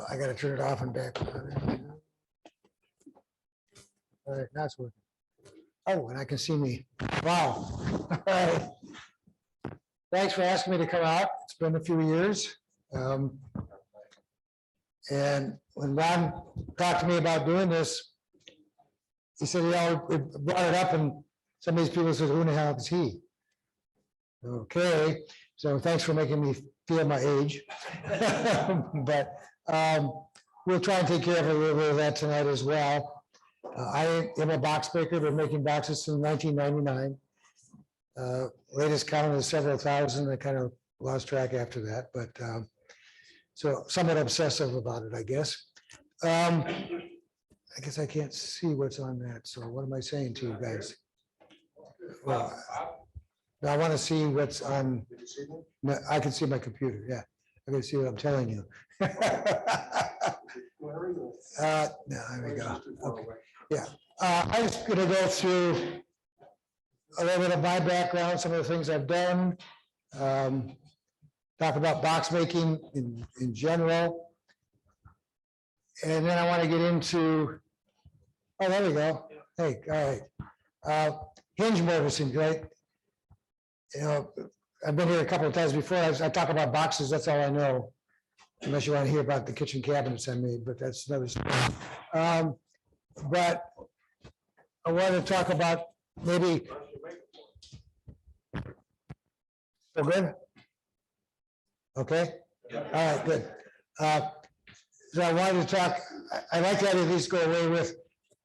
I got to turn it off and back. All right, that's working. Oh, and I can see me. Wow. All right. Thanks for asking me to come out. It's been a few years. And when Ron talked to me about doing this, he said, we brought it up, and some of these people said, who the hell is he? Okay, so thanks for making me feel my age. But we'll try and take care of a little bit of that tonight as well. I am a box maker, been making boxes since 1999. Latest count is several thousand. I kind of lost track after that, but so somewhat obsessive about it, I guess. I guess I can't see what's on that. So what am I saying to you guys? Well, I want to see what's on. I can see my computer. Yeah, I can see what I'm telling you. There we go. Okay. Yeah, I'm just going to go through a little bit of my background, some of the things I've done, talk about box making in general. And then I want to get into, oh, there we go. Hey, all right. Hinge mortising, right? You know, I've been here a couple of times before. I talk about boxes, that's all I know. Unless you want to hear about the kitchen cabinets I made, but that's another story. But I want to talk about maybe. So good? Okay. All right, good. So I wanted to talk, I like to at least go away with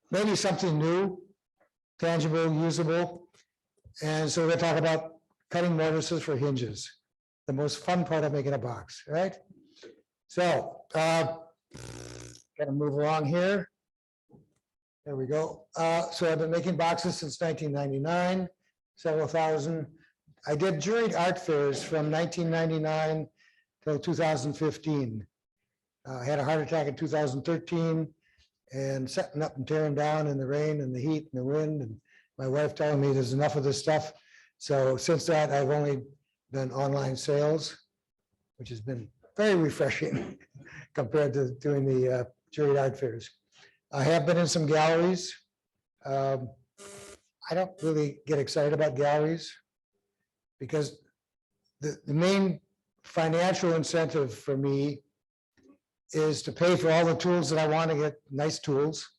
maybe something new, tangible, usable. And so we're going to talk about cutting mortises for hinges, the most fun part of making a box, right? So, got to move along here. There we go. So I've been making boxes since 1999, several thousand. I did juried art fairs from 1999 till 2015. I had a heart attack in 2013 and setting up and tearing down in the rain and the heat and the wind, and my wife telling me there's enough of this stuff. So since that, I've only done online sales, which has been very refreshing compared to doing the juried art fairs. I have been in some galleries. I don't really get excited about galleries because the main financial incentive for me is to pay for all the tools that I want to get, nice tools,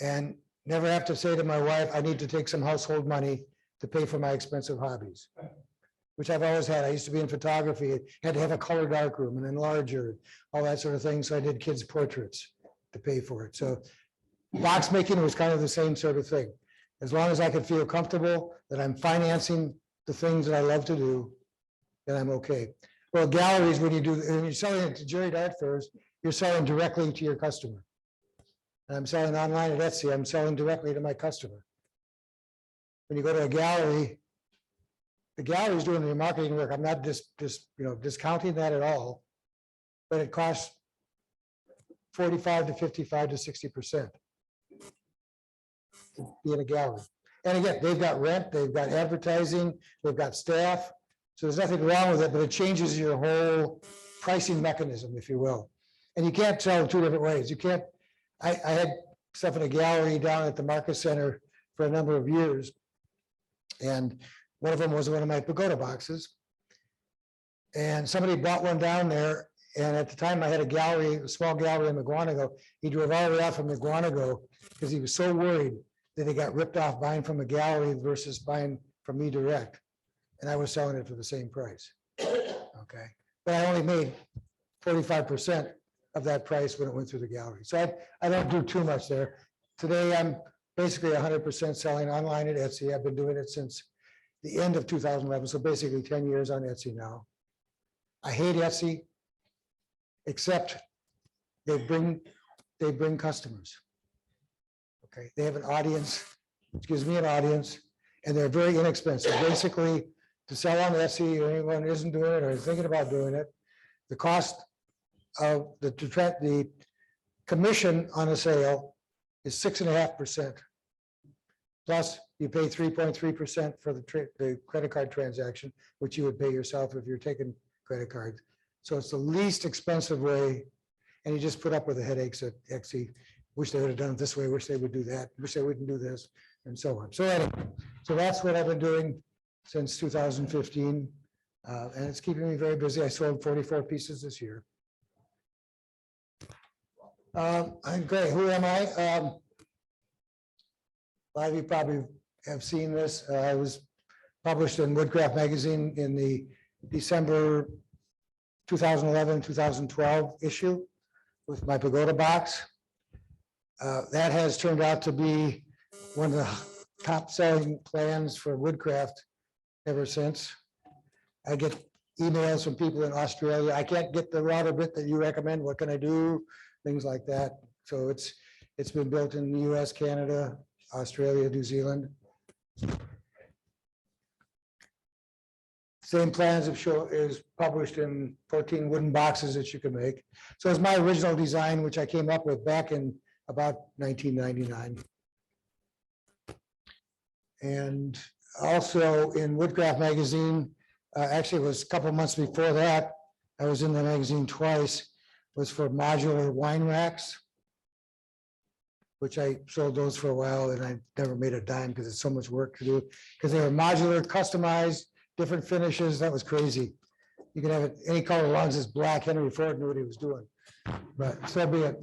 and never have to say to my wife, I need to take some household money to pay for my expensive hobbies, which I've always had. I used to be in photography, had to have a color darkroom and enlarger, all that sort of thing. So I did kids' portraits to pay for it. So box making was kind of the same sort of thing. As long as I could feel comfortable that I'm financing the things that I love to do, then I'm okay. Well, galleries, when you're selling it to juried art fairs, you're selling directly to your customer. And I'm selling online at Etsy, I'm selling directly to my customer. When you go to a gallery, the gallery is doing the marketing work. I'm not discounting that at all, but it costs 45 to 55 to 60% to be in a gallery. And again, they've got rent, they've got advertising, they've got staff. So there's nothing wrong with it, but it changes your whole pricing mechanism, if you will. And you can't sell two different ways. You can't, I had stuff in a gallery down at the Market Center for a number of years. And one of them was one of my pagoda boxes. And somebody bought one down there. And at the time I had a gallery, a small gallery in McGuanago. He drove all the way out from McGuanago because he was so worried that he got ripped off buying from a gallery versus buying from me direct. And I was selling it for the same price. Okay. But I only made 45% of that price when it went through the gallery. So I don't do too much there. Today, I'm basically 100% selling online at Etsy. I've been doing it since the end of 2011. So basically 10 years on Etsy now. I hate Etsy, except they bring customers. Okay. They have an audience, which gives me an audience, and they're very inexpensive. Basically, to sell on Etsy, or anyone isn't doing it or is thinking about doing it, the cost of the commission on a sale is 6.5%. Plus, you pay 3.3% for the credit card transaction, which you would pay yourself if you're taking credit cards. So it's the least expensive way. And you just put up with the headaches that actually wish they would have done it this way, wish they would do that, wish they wouldn't do this, and so on. So anyway, so that's what I've been doing since 2015. And it's keeping me very busy. I sold 44 pieces this year. I'm great. Who am I? A lot of you probably have seen this. I was published in Woodcraft magazine in the December 2011, 2012 issue with my pagoda box. That has turned out to be one of the top selling plans for woodcraft ever since. I get emails from people in Australia. I can't get the router bit that you recommend. What can I do? Things like that. So it's been built in the US, Canada, Australia, New Zealand. Same plans of show is published in 14 wooden boxes that you can make. So it's my original design, which I came up with back in about 1999. And also in Woodcraft magazine, actually it was a couple of months before that, I was in the magazine twice, was for modular wine racks, which I sold those for a while and I never made a dime because it's so much work to do, because they were modular, customized, different finishes. That was crazy. You can have it any color as long as it's black. Henry Ford knew what he was doing, but so be it.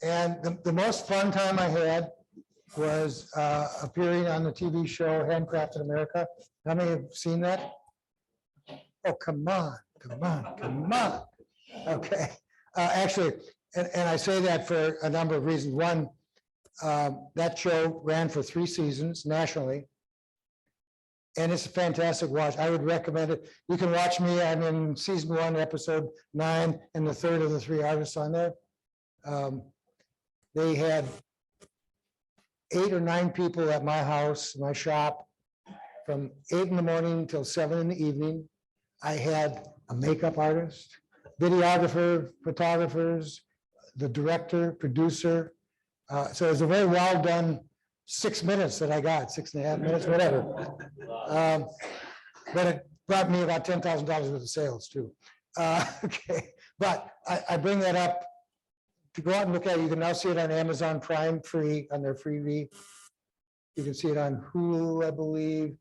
And the most fun time I had was appearing on the TV show Handcrafted America. How many have seen that? Oh, come on, come on, come on. Okay, actually, and I say that for a number of reasons. One, that show ran for 3 seasons nationally. And it's a fantastic watch. I would recommend it. You can watch me. I'm in season 1, episode 9, and the third of the 3 artists on there. They had 8 or 9 people at my house, my shop, from 8 in the morning till 7 in the evening. I had a makeup artist, videographer, photographers, the director, producer. So it was a very well done 6 minutes that I got, 6.5 minutes, whatever. But it brought me about $10,000 worth of sales too. Okay, but I bring that up to go out and look at it. You can now see it on Amazon Prime free on their freebie. You can see it on Hulu, I believe,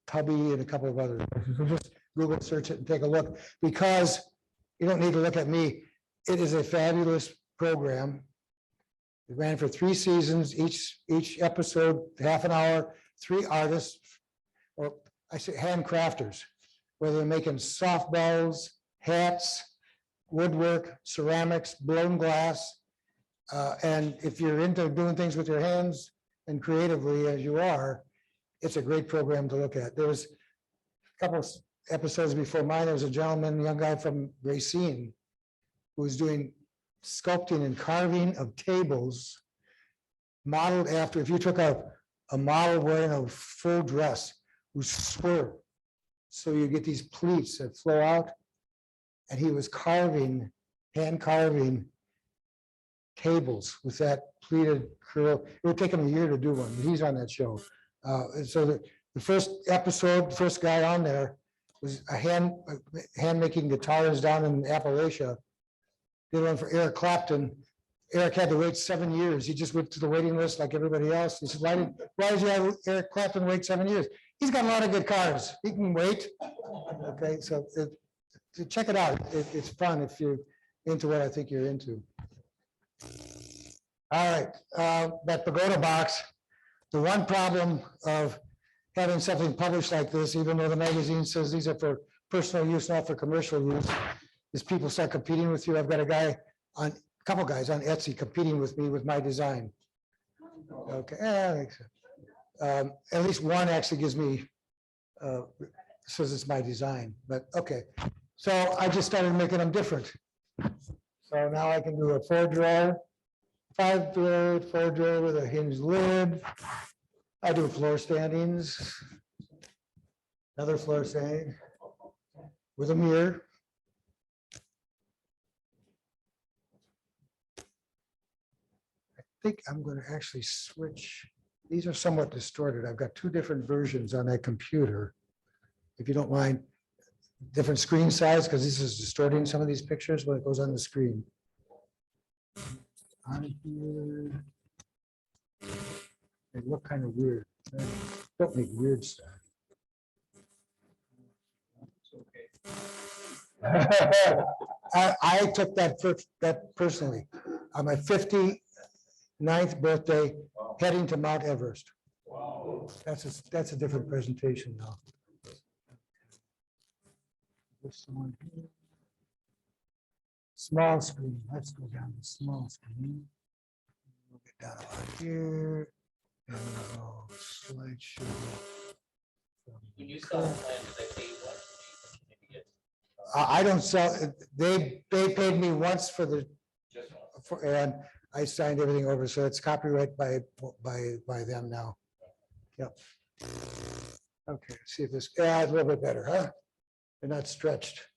Tubby, and a couple of others. So just Google search it and take a look, because you don't need to look at me. It is a fabulous program. It ran for 3 seasons, each episode, half an hour, 3 artists, or I say handcrafters, whether they're making softballs, hats, woodwork, ceramics, blown glass. And if you're into doing things with your hands and creatively as you are, it's a great program to look at. There was a couple of episodes before mine. There was a gentleman, a young guy from Racine, who was doing sculpting and carving of tables modeled after, if you took a model wearing a full dress who swerved, so you get these pleats that flow out, and he was carving, hand carving tables with that pleated curl. It would take him a year to do one. He's on that show. And so the first episode, the first guy on there was a hand making guitars down in Appalachia. Did one for Eric Clapton. Eric had to wait 7 years. He just went to the waiting list like everybody else. He said, why did you have Eric Clapton wait 7 years? He's got a lot of good cars. He can wait. Okay, so check it out. It's fun if you're into what I think you're into. All right, that pagoda box. The one problem of having something published like this, even though the magazine says these are for personal use, not for commercial use, is people start competing with you. I've got a couple guys on Etsy competing with me with my design. Okay, at least one actually gives me, says it's my design, but okay. So I just started making them different. So now I can do a 4-drawer, 5-drawer, 4-drawer with a hinged lid. I do floor standings, another floor standing with a mirror. I think I'm going to actually switch. These are somewhat distorted. I've got 2 different versions on that computer. If you don't mind, different screen size, because this is distorting some of these pictures when it goes on the screen. On here. They look kind of weird. Don't make weird stuff. I took that personally. On my 59th birthday, heading to Mount Everest. Wow. That's a different presentation now. This one here. Small screen. Let's go down to small screen. We'll get down about here. And we'll go slideshow. When you sell the plan, do they pay you what? I don't sell, they paid me once for the, Just one. and I signed everything over, so it's copyright by them now. Yep. Okay, let's see if this, yeah, it's a little bit better, huh? They're not stretched.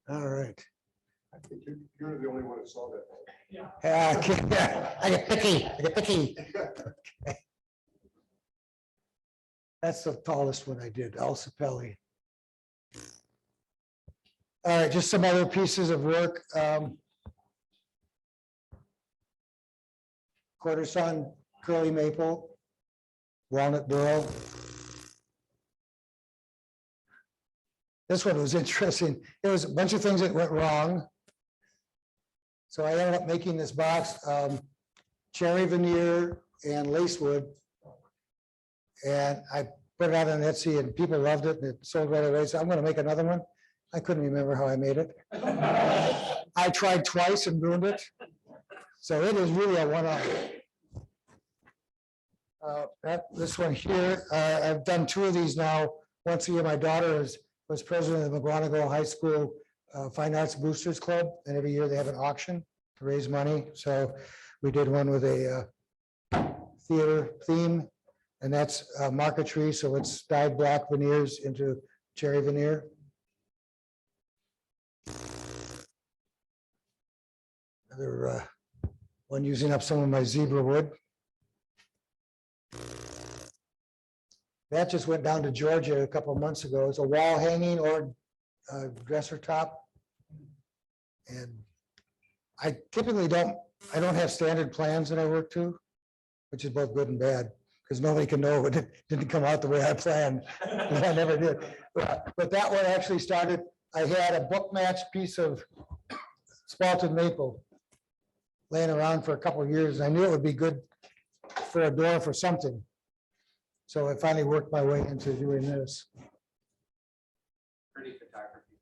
All right. I think you're the only one who saw that. I get picky, I get picky. Okay. That's the tallest one I did, Al Capelli. All right, just some other pieces of work. Quarter sawn curly maple, walnut burl. This one was interesting. There was a bunch of things that went wrong. So I ended up making this box, cherry veneer and lacewood. And I put it out on Etsy and people loved it and it sold right away. So I'm going to make another one. I couldn't remember how I made it. I tried twice and ruined it. So it is really a one-off. This one here, I've done two of these now. Once a year, my daughter was president of the McGuanago High School Fine Arts Boosters Club. And every year they have an auction to raise money. So we did one with a theater theme. And that's marquetry, so it's dyed black veneers into cherry veneer. Another one using up some of my zebra wood. That just went down to Georgia a couple of months ago. It's a wall hanging or dresser top. And I typically don't have standard plans that I work to, which is both good and bad. Because nobody can know it didn't come out the way I planned. I never did. But that one actually started, I had a book match piece of spalted maple laying around for a couple of years. I knew it would be good for a door for something. So I finally worked my way into doing this. Pretty photography.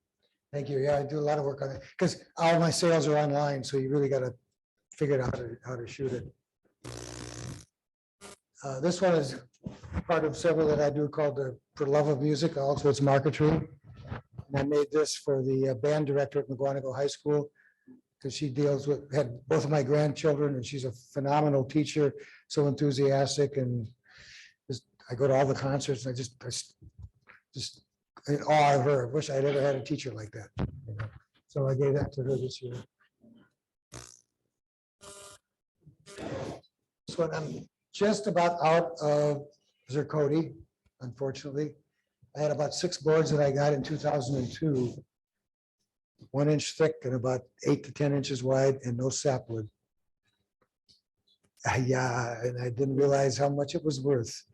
Thank you. Yeah, I do a lot of work on it because all my sales are online. So you really got to figure out how to shoot it. This one is part of several that I do called the For Love of Music. Also, it's marquetry. And I made this for the band director at McGuanago High School because she had both of my grandchildren, and she's a phenomenal teacher, so enthusiastic, and I go to all the concerts, and I just in awe of her. I wish I'd ever had a teacher like that. You know? So I gave that to her this year. This one I'm just about out of zirconia, unfortunately. I had about 6 boards that I got in 2002, 1 inch thick and about 8 to 10 inches wide, and no sapwood. Yeah, and I didn't realize how much it was worth.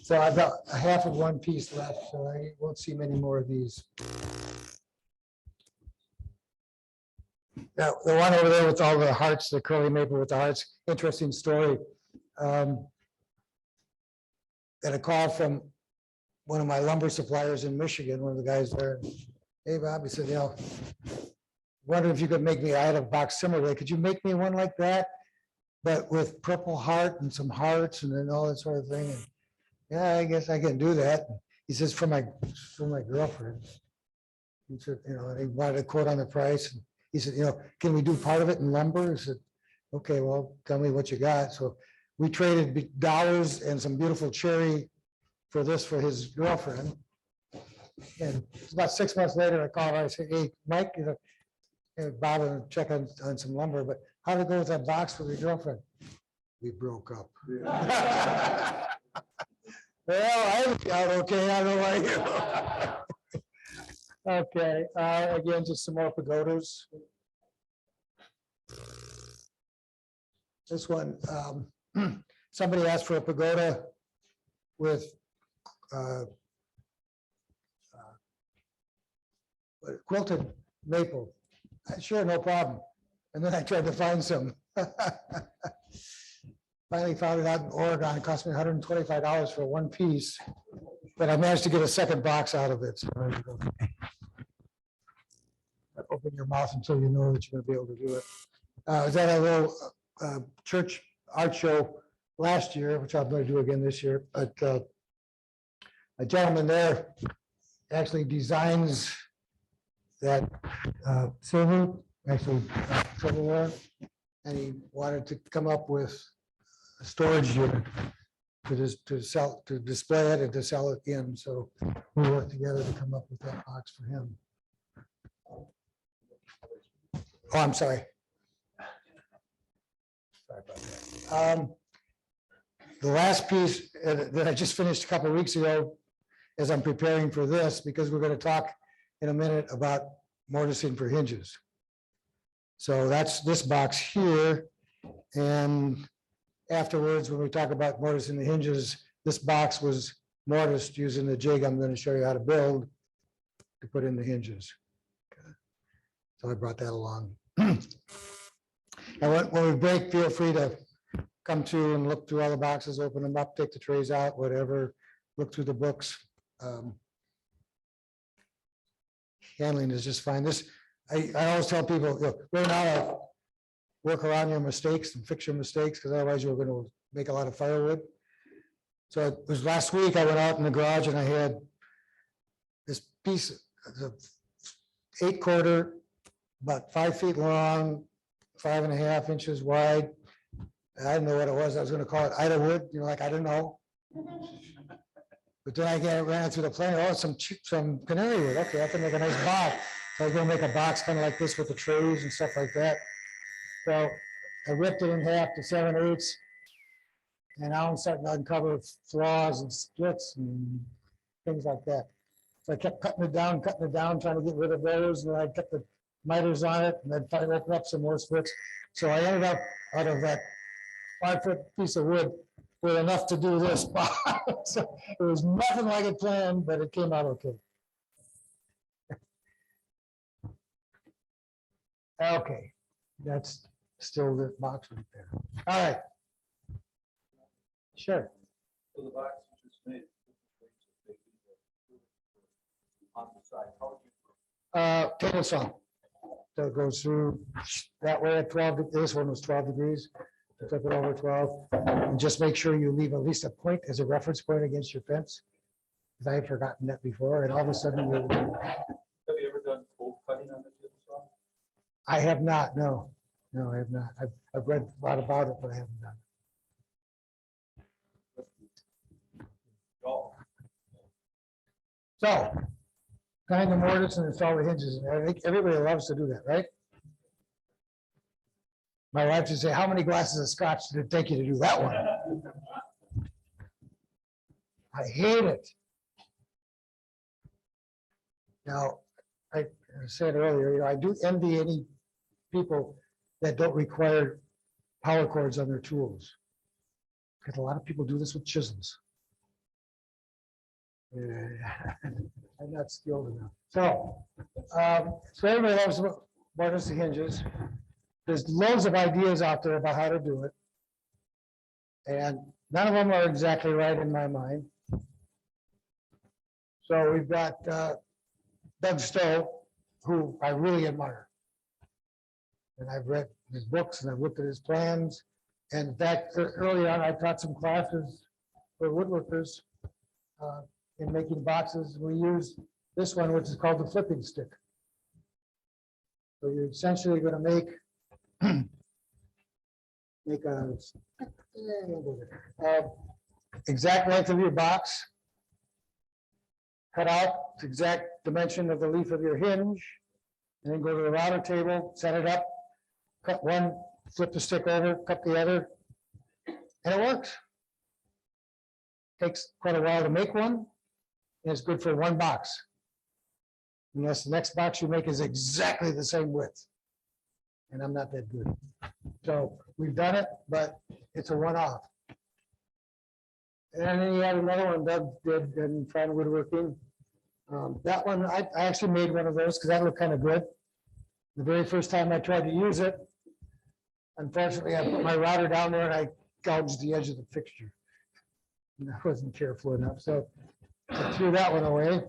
So I've got a half of one piece left, so I won't see many more of these. Now, the one over there with all the hearts, the curly maple with the hearts, interesting story. Got a call from one of my lumber suppliers in Michigan, one of the guys there. Hey, Bob, he said, you know, wondering if you could make me, I had a box similar. Could you make me one like that? But with purple heart and some hearts and then all that sort of thing. And yeah, I guess I can do that. He says, for my girlfriend. He said, you know, and he wanted a quote on the price. And he said, you know, can we do part of it in lumber? I said, okay, well, tell me what you got. So we traded dollars and some beautiful cherry for this for his girlfriend. And about 6 months later, I called her. I said, hey, Mike, you know, Bob, and check on some lumber, but how to go with that box for your girlfriend? we broke up. Yeah. Well, I felt okay, I don't know about you. Okay, again, just some more pagodas. This one, somebody asked for a pagoda with quilted maple. Sure, no problem. And then I tried to find some. Finally found it out in Oregon. It cost me $125 for one piece, but I managed to get a second box out of it. So there you go. Open your mouth until you know that you're going to be able to do it. I was at a little church art show last year, which I'm going to do again this year. But a gentleman there actually designs that silverware, and he wanted to come up with a storage unit to sell, to display it and to sell it in. So we worked together to come up with that box for him. Oh, I'm sorry. Sorry about that. The last piece that I just finished a couple of weeks ago, as I'm preparing for this, because we're going to talk in a minute about mortising for hinges. So that's this box here. And afterwards, when we talk about mortising the hinges, this box was mortised using the jig I'm going to show you how to build to put in the hinges. So I brought that along. And when we break, feel free to come to and look through all the boxes, open them up, take the trays out, whatever, look through the books. Handling is just fine. This, I always tell people, look, learn how to work around your mistakes and fix your mistakes, because otherwise you're going to make a lot of firewood. So it was last week, I went out in the garage and I had this piece of 8-quarter, about 5 feet long, 5.5 inches wide. I didn't know what it was. I was going to call it Ida wood, like, I don't know. But then I ran it through the planer. Oh, some canary wood. Okay, I can make a nice box. So I was going to make a box kind of like this with the trays and stuff like that. So I ripped it in half to 7/8, and now I'm starting to uncover flaws and splits and things like that. So I kept cutting it down, trying to get rid of those, and I kept the miters on it, and then finally open up some more splits. So I ended up out of that 5-foot piece of wood with enough to do this. So it was nothing like it planned, but it came out okay. Okay, that's still the box right there. All right. Sure. So the box you just made. On the side, how would you? Table saw. So it goes through that way at 12. This one was 12 degrees. Flip it over 12. And just make sure you leave at least a point as a reference point against your fence. Because I had forgotten that before, and all of a sudden Have you ever done cold cutting on the table saw? I have not. No, I have not. I've read a lot about it, but I haven't done it. No. So, kind the mortise and install the hinges. And I think everybody loves to do that, right? My wife would say, how many glasses of scotch did it take you to do that one? I hate it. Now, I said earlier, I do envy any people that don't require power cords on their tools. Because a lot of people do this with chisels. I'm not skilled enough. So everybody loves mortise and hinges. There's loads of ideas out there about how to do it. And none of them are exactly right in my mind. So we've got Doug Stowe, who I really admire. And I've read his books and I've looked at his plans. And in fact, early on, I taught some classes for woodworkers in making boxes. We use this one, which is called the flipping stick. So you're essentially going to make a exact length of your box, cut out the exact dimension of the leaf of your hinge, and then go to the router table, set it up, cut one, flip the stick over, cut the other, And it works. Takes quite a while to make one, and it's good for one box. Unless the next box you make is exactly the same width. And I'm not that good. So we've done it, but it's a one-off. And then you had another one Doug did in fine woodworking. That one, I actually made one of those because that looked kind of good. The very first time I tried to use it, unfortunately, I put my router down there and I gouged the edge of the fixture. And I wasn't careful enough, so I threw that one away.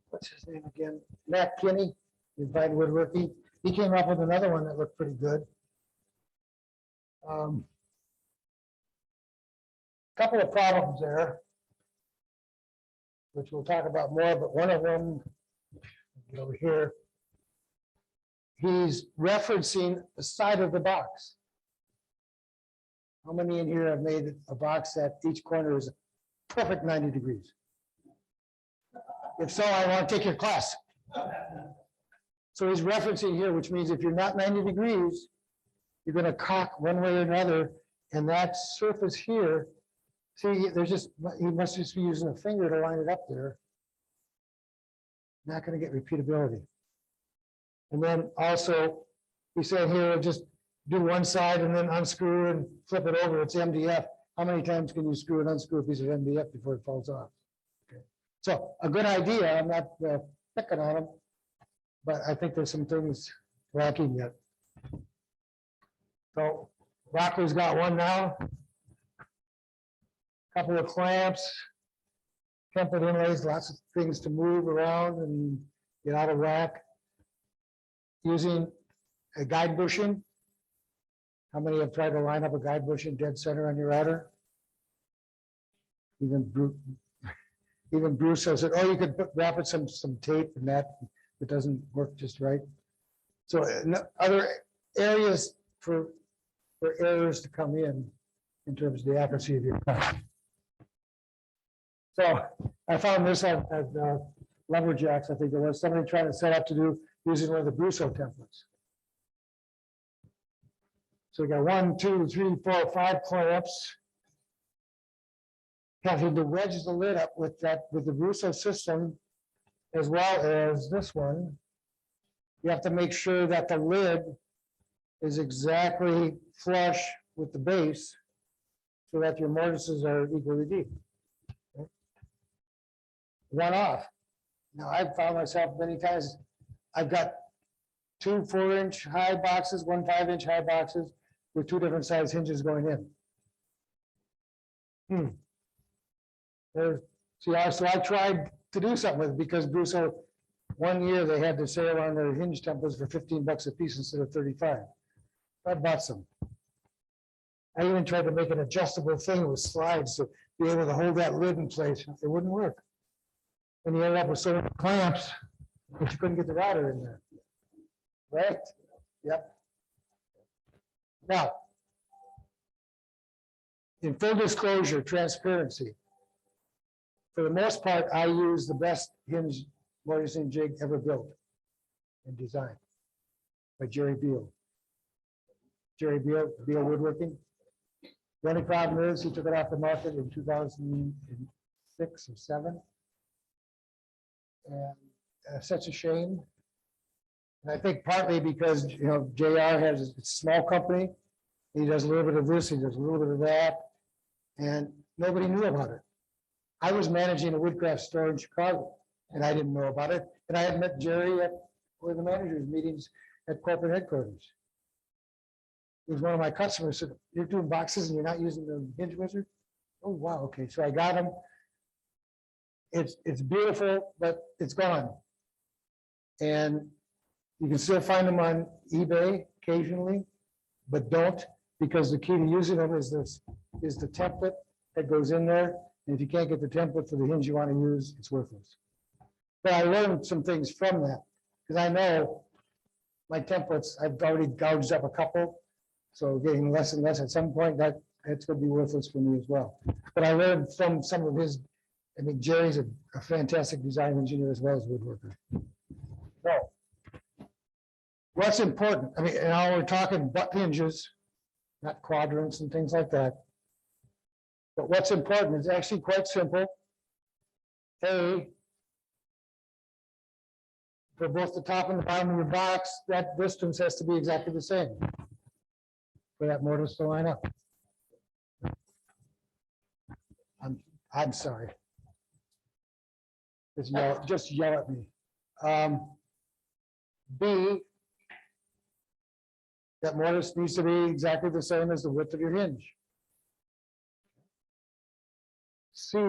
What's his name again? Matt Kinney, in fine woodworking. He came up with another one that looked pretty good. Couple of problems there, which we'll talk about more, but one of them over here, he's referencing the side of the box. How many in here have made a box that each corner is perfect 90 degrees? If so, I want to take your class. So he's referencing here, which means if you're not 90 degrees, you're going to cock one way or another, and that surface here, see, there's just, he must just be using a finger to line it up there. Not going to get repeatability. And then also, he said here, just do one side and then unscrew and flip it over. It's MDF. How many times can you screw and unscrew a piece of MDF before it falls off? Okay. So a good idea. I'm not picking on him, but I think there's some things lacking yet. So Rocco's got one now. Couple of clamps, tempered inlays, lots of things to move around and get out of whack. Using a guide bushing. How many have tried to line up a guide bushing dead center on your router? Even Bruce says that, oh, you could wrap it some tape and that it doesn't work just right. So other areas for errors to come in terms of the accuracy of your cut. So I found this at Lumberjacks. I think there was somebody trying to set up to do using one of the Brusso templates. So we got 1, 2, 3, 4, 5 clamps. Having to wedge the lid up with the Brusso system, as well as this one. You have to make sure that the lid is exactly flush with the base, so that your mortises are equally deep. Okay. One off. Now I've found myself many times. I've got 2 4-inch high boxes, 1 5-inch high boxes with 2 different size hinges going in. So I tried to do something with it because Brusso, one year they had the sale on their hinge templates for $15 a piece instead of 35. I bought some. I even tried to make an adjustable thing with slides to be able to hold that lid in place. It wouldn't work. And you ended up with so many clamps that you couldn't get the router in there. Right? Yep. Now, in full disclosure, transparency. For the most part, I use the best hinge mortising jig ever built and designed by Jerry Beal. Jerry Beal Woodworking. The only problem is he took it off the market in 2006 or 7. And such a shame. And I think partly because, JR has a small company. He does a little bit of this, he does a little bit of that. And nobody knew about it. I was managing a woodcraft store in Chicago and I didn't know about it. And I had met Jerry at one of the managers' meetings at corporate headquarters. He was one of my customers, said, "You're doing boxes and you're not using the hinge wizard?" Oh, wow, okay. So I got them. It's beautiful, but it's gone. And you can still find them on eBay occasionally, but don't, because the key to using them is the template that goes in there. And if you can't get the template for the hinge you want to use, it's worthless. But I learned some things from that, because I know my templates, I've already gouged up a couple. So getting less and less at some point, that's going to be worthless for me as well. But I learned from some of his, I mean, Jerry's a fantastic design engineer as well as woodworker. So what's important, I mean, now we're talking butt hinges, not quadrants and things like that. But what's important is actually quite simple. A, for both the top and the bottom of your box, that distance has to be exactly the same for that mortise to line up. I'm sorry. Just yell at me. B, that mortise needs to be exactly the same as the width of your hinge. C,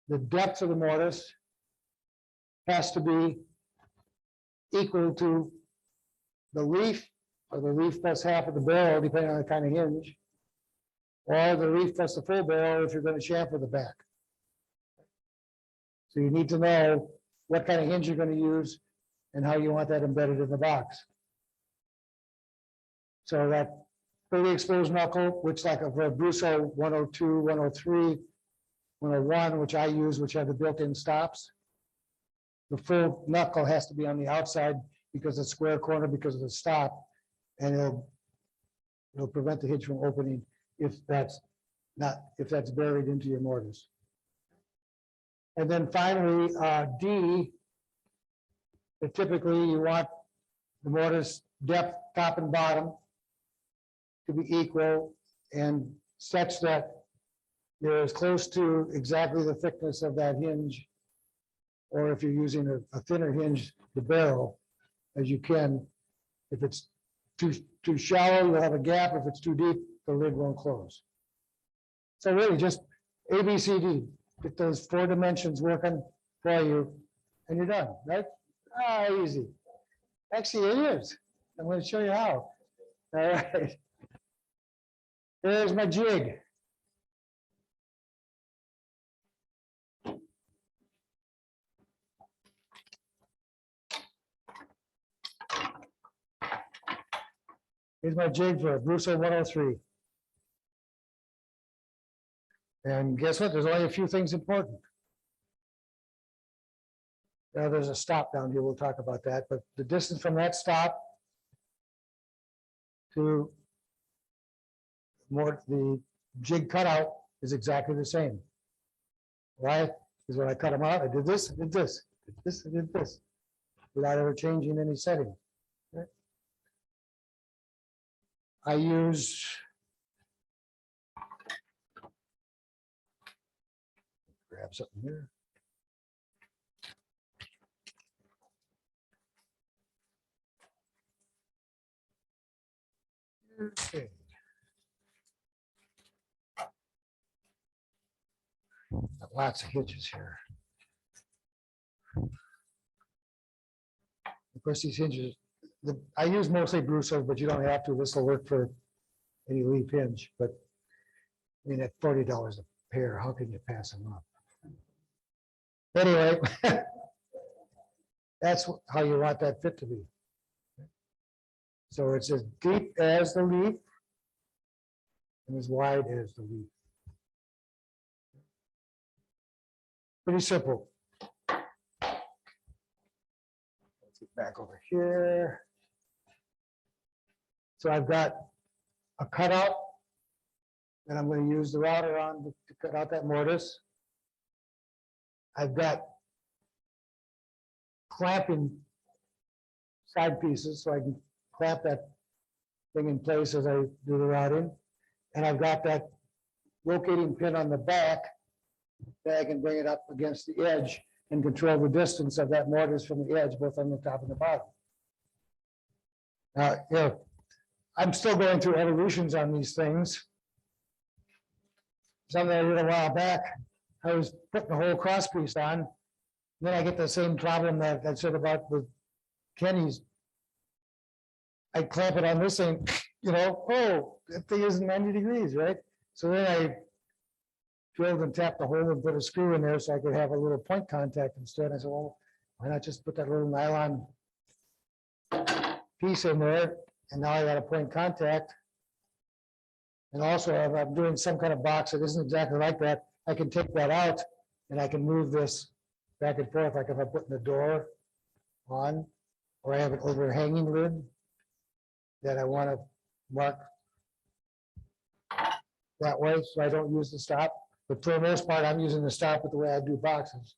the depth of the mortise has to be equal to the leaf, or the leaf plus half of the barrel, depending on the kind of hinge, or the leaf plus the full barrel if you're going to chamfer the back. So you need to know what kind of hinge you're going to use and how you want that embedded in the box. So that fully exposed knuckle, which like a Brusso 102, 103, 101, which I use, which have the built-in stops. The full knuckle has to be on the outside because of the square corner, because of the stop, and it'll prevent the hinge from opening if that's buried into your mortise. And then finally, D, that typically you want the mortise depth, top and bottom, to be equal and such that you're as close to exactly the thickness of that hinge, or if you're using a thinner hinge, the barrel, as you can. If it's too shallow, you'll have a gap. If it's too deep, the lid won't close. So really just A, B, C, D. Get those 4 dimensions working for you, and you're done, right? Easy. Actually, it is. I'm going to show you how. All right. There's my jig. Here's my jig for a Brusso 103. And guess what? There's only a few things important. Now there's a stop down here. We'll talk about that. But the distance from that stop to the jig cutout is exactly the same. Right? Because when I cut them out, I did this, I did this, I did this, I did this, without ever changing any setting. Okay? I use grab something here. Okay. Got lots of hitches here. Of course, these hinges, I use mostly Brusso, but you don't have to. This will work for any leaf hinge. But I mean, at $40 a pair, how can you pass them up? Anyway, that's how you want that fit to be. So it's as deep as the leaf and as wide as the leaf. Pretty simple. Let's get back over here. So I've got a cutout that I'm going to use the router on to cut out that mortise. I've got clamping side pieces so I can clamp that thing in place as I do the routing. And I've got that locating pin on the back that I can bring it up against the edge and control the distance of that mortise from the edge, both on the top and the bottom. Now, you know, I'm still going through evolutions on these things. Something I did a while back, I was putting the whole cross piece on. Then I get the same problem that I said about with Kenny's. I clamp it on this thing, you know, oh, that thing isn't 90 degrees, right? So then I drilled and tapped the hole and put a screw in there so I could have a little point contact instead. I said, well, why not just put that little nylon piece in there? And now I got a point contact. And also, if I'm doing some kind of box that isn't exactly like that, I can take that out and I can move this back and forth, like if I'm putting the door on, or I have an overhanging lid that I want to mark that way, so I don't use the stop. But for the most part, I'm using the stop with the way I do boxes.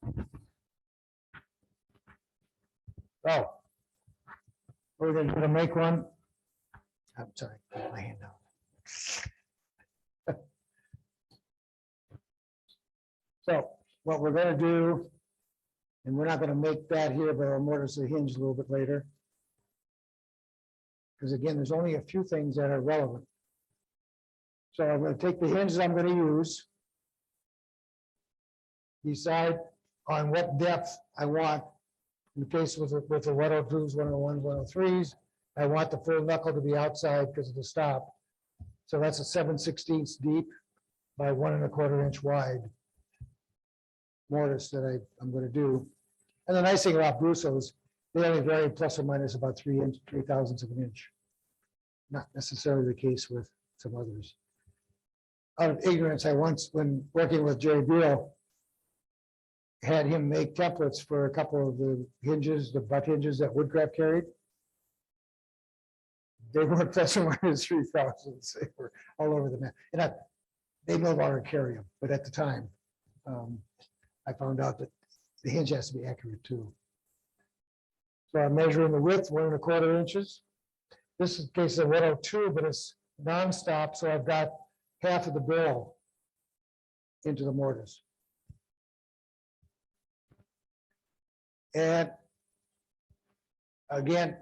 Oh, we're gonna make one. I'm sorry, put my hand down. So what we're gonna do, and we're not gonna make that here, but I'll mortise the hinge a little bit later. Because again, there's only a few things that are relevant. So I'm gonna take the hinge that I'm gonna use, decide on what depth I want. In the case with the 102s, 101s, 103s, I want the full knuckle to be outside because of the stop. So that's a 7/16 deep by 1 1/4 inch wide mortise that I'm going to do. And the nice thing about Brussos, they only vary plus or minus about 3 thousandths of an inch. Not necessarily the case with some others. Out of ignorance, I once, when working with Jerry Beal, had him make templates for a couple of the hinges, the butt hinges that Woodcraft carried. They weren't plus or minus 3 thousandths. They were all over the map. And they no longer carry them, but at the time, I found out that the hinge has to be accurate too. So I'm measuring the width, 1 1/4 inches. This is the case of 102, but it's nonstop, so I've got half of the barrel into the mortise. And again,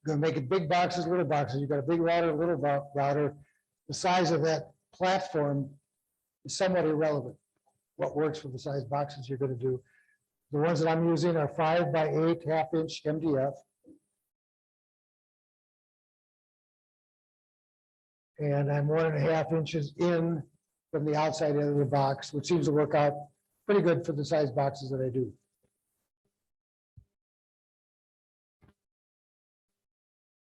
going to make it big boxes, little boxes. You've got a big router, little router. The size of that platform is somewhat irrelevant. What works for the size boxes you're going to do. The ones that I'm using are 5 by 8 1/2 inch MDF. And I'm 1 1/2 inches in from the outside end of the box, which seems to work out pretty good for the size boxes that I do.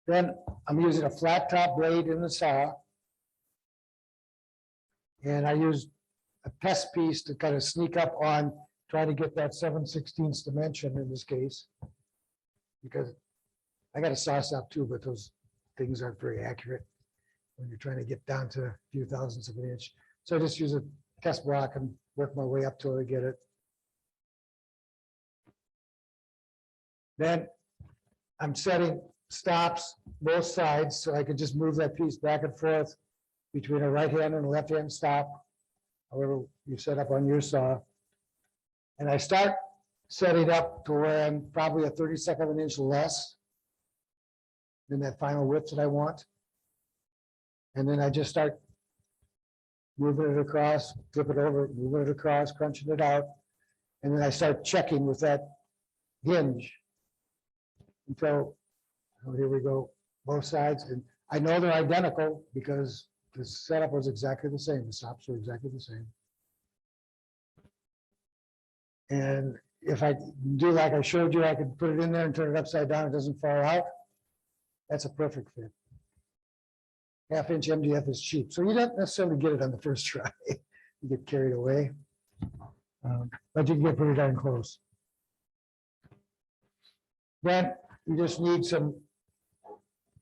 Then I'm using a flat top blade in the saw. And I use a test piece to kind of sneak up on trying to get that 7/16 dimension in this case. Because I got a saw stop too, but those things aren't very accurate when you're trying to get down to a few thousandths of an inch. So I just use a test block and work my way up till I get it. Then I'm setting stops both sides so I can just move that piece back and forth between a right hand and a left hand stop, however you set up on your saw. And I start setting up to where I'm probably a 32nd of an inch less than that final width that I want. And then I just start moving it across, flip it over, moving it across, crunching it out. And then I start checking with that hinge until, oh, here we go, both sides. And I know they're identical because the setup was exactly the same. The stops were exactly the same. And if I do like I showed you, I could put it in there and turn it upside down. It doesn't fall out. That's a perfect fit. 1/2 inch MDF is cheap, so you don't necessarily get it on the first try. You get carried away, but you can get pretty darn close. Then you just need some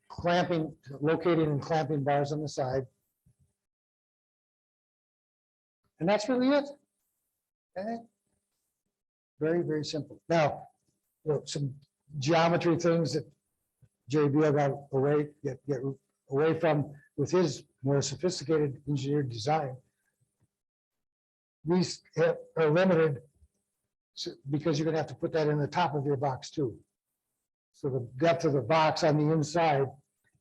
clamping, locating and clamping bars on the side. And that's really it. Okay. Very, very simple. Now, some geometry things that JB got away, get away from with his more sophisticated engineered design. These are limited because you're going to have to put that in the top of your box too. So the depth of the box on the inside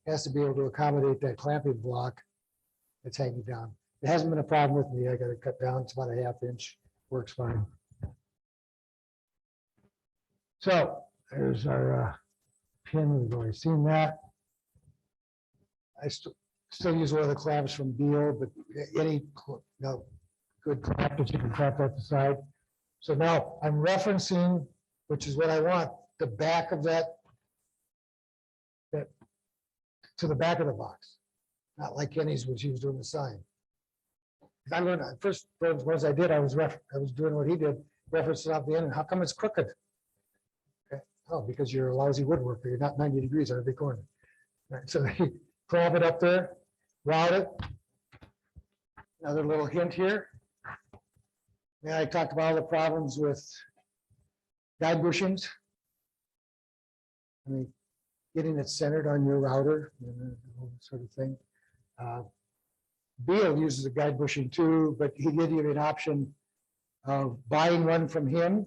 has to be able to accommodate that clamping block that's hanging down. It hasn't been a problem with me. I got it cut down. It's about a 1/2 inch. Works fine. So there's our pin. We've already seen that. I still use one of the clamps from Beal, but any good clamp that you can clamp off the side. So now I'm referencing, which is what I want, the back of that to the back of the box, not like Kenny's, which he was doing the sign. I learned first ones I did, I was doing what he did, referencing off the end. And how come it's crooked? Okay. Oh, because you're a lousy woodworker, you're not 90 degrees on every corner. Right, so they clamp it up there, route it. Another little hint here. Yeah, I talked about all the problems with guide bushings. I mean, getting it centered on your router, all that sort of thing. Beal uses a guide bushing too, but he did give you an option of buying one from him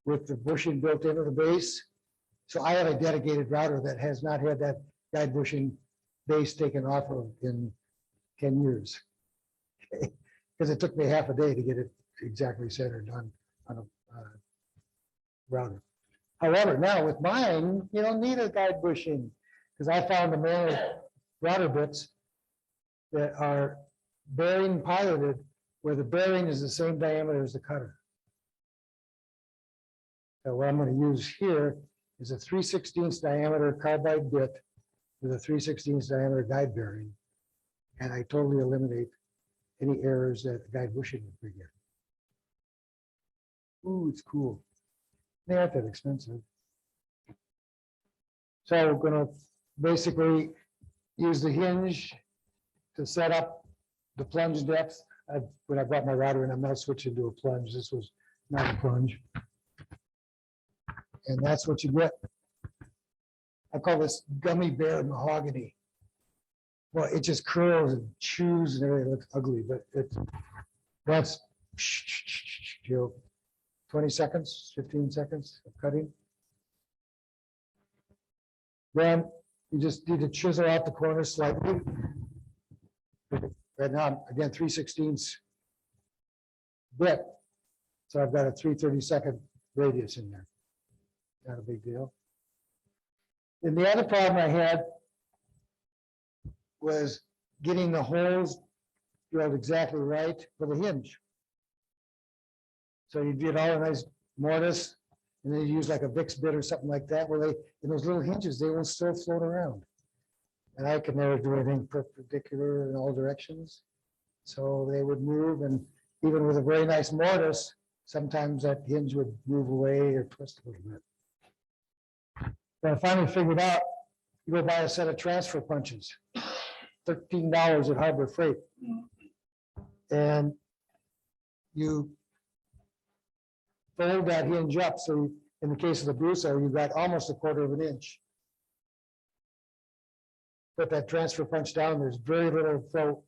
with the bushing built into the base. So I have a dedicated router that has not had that guide bushing base taken off of in 10 years. Because it took me half a day to get it exactly centered on a router. However, now with mine, you don't need a guide bushing because I found the manual router bits that are bearing piloted where the bearing is the same diameter as the cutter. So what I'm going to use here is a 3/16 diameter carbide bit with a 3/16 diameter guide bearing. And I totally eliminate any errors that the guide bushing would bring in. Ooh, it's cool. They aren't that expensive. So we're going to basically use the hinge to set up the plunge depth. When I brought my router in, I'm now switching to a plunge. This was not a plunge. And that's what you get. I call this gummy bear mahogany. Well, it just curls and chews and everything. It looks ugly, but that's 20 seconds, 15 seconds of cutting. Then you just need to chisel out the corners slightly. Right now, again, 3/16 bit. So I've got a 3/32 radius in there. Not a big deal. And the other problem I had was getting the holes drilled exactly right for the hinge. So you get all a nice mortise, and then you use like a Vicks bit or something like that, where in those little hinges, they will still float around. And I could never do anything perpendicular in all directions. So they would move, and even with a very nice mortise, sometimes that hinge would move away or twist a little bit. But I finally figured out, you go buy a set of transfer punches, $13 at Harbor Freight. And you fold that hinge up, so in the case of the Brusso, you've got almost 1/4 of an inch. Put that transfer punch down, there's very little float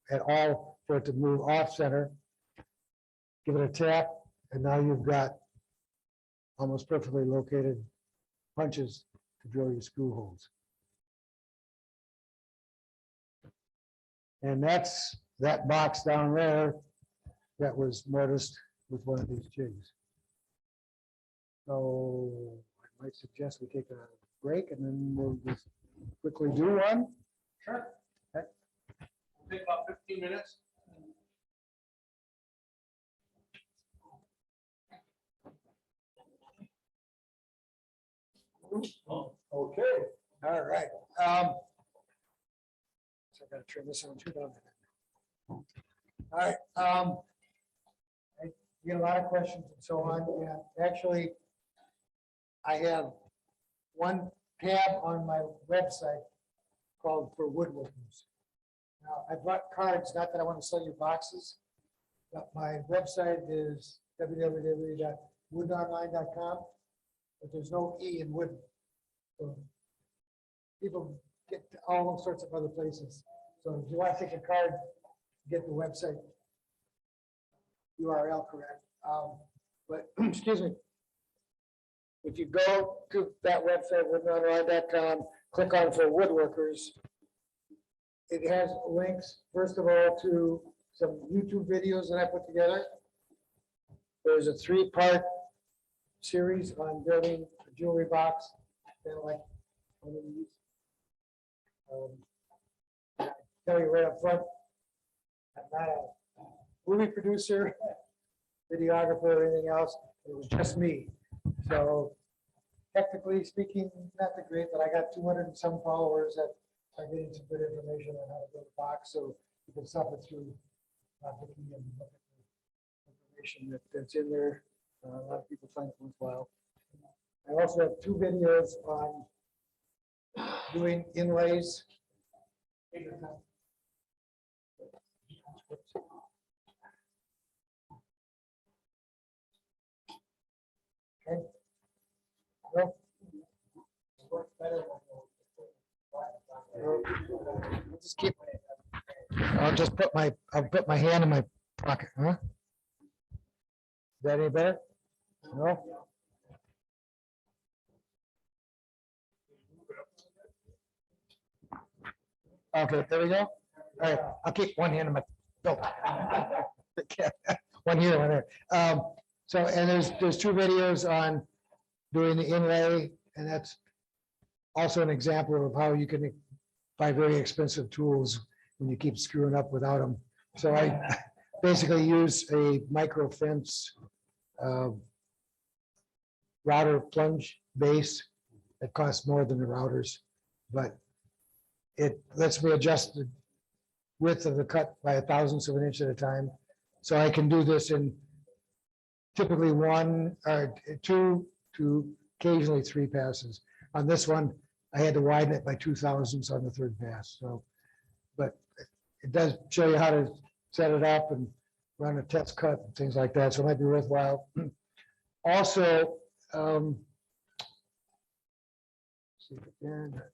at all for it to move off center. Give it a tap, and now you've got almost perfectly located punches to drill your screw holes. And that's that box down there that was mortised with one of these jigs. So I might suggest we take a break and then we'll just quickly do one. Sure. Okay. We'll take about 15 minutes. Okay, all right. So I gotta turn this on too, don't I? All right. I get a lot of questions and so on, and actually, I have one tab on my website called for woodworkers. Now, I brought cards, not that I want to sell you boxes, but my website is www.woodonline.com, but there's no E in wood. So people get to all sorts of other places. So if you want to take a card, get the website URL correct. But excuse me. If you go to that website, woodonline.com, click on for woodworkers, it has links, first of all, to some YouTube videos that I put together. There's a 3-part series on building a jewelry box, kind of like one of these. I tell you right up front, I'm not a movie producer, videographer, or anything else. It was just me. So technically speaking, not the great, but I got 200 and some followers that are getting some good information on how to build a box. So you can suffer through Dickey and look at the information that's in there. A lot of people find it worthwhile. I also have 2 videos on doing inlays. Okay. Well, just keep. I'll put my hand in my pocket, huh? Is that any better? No? Okay, there we go. All right, I'll keep one hand in my, no. One here, one there. So, and there's 2 videos on doing the inlay, and that's also an example of how you can buy very expensive tools when you keep screwing up without them. So I basically use a micro fence router plunge base that costs more than the routers, but it lets me adjust the width of the cut by 1/1000th of an inch at a time. So I can do this in typically 1 or 2 to occasionally 3 passes. On this one, I had to widen it by 2/1000ths on the 3rd pass. So, but it does show you how to set it up and run a test cut and things like that. So it might be worthwhile. Also,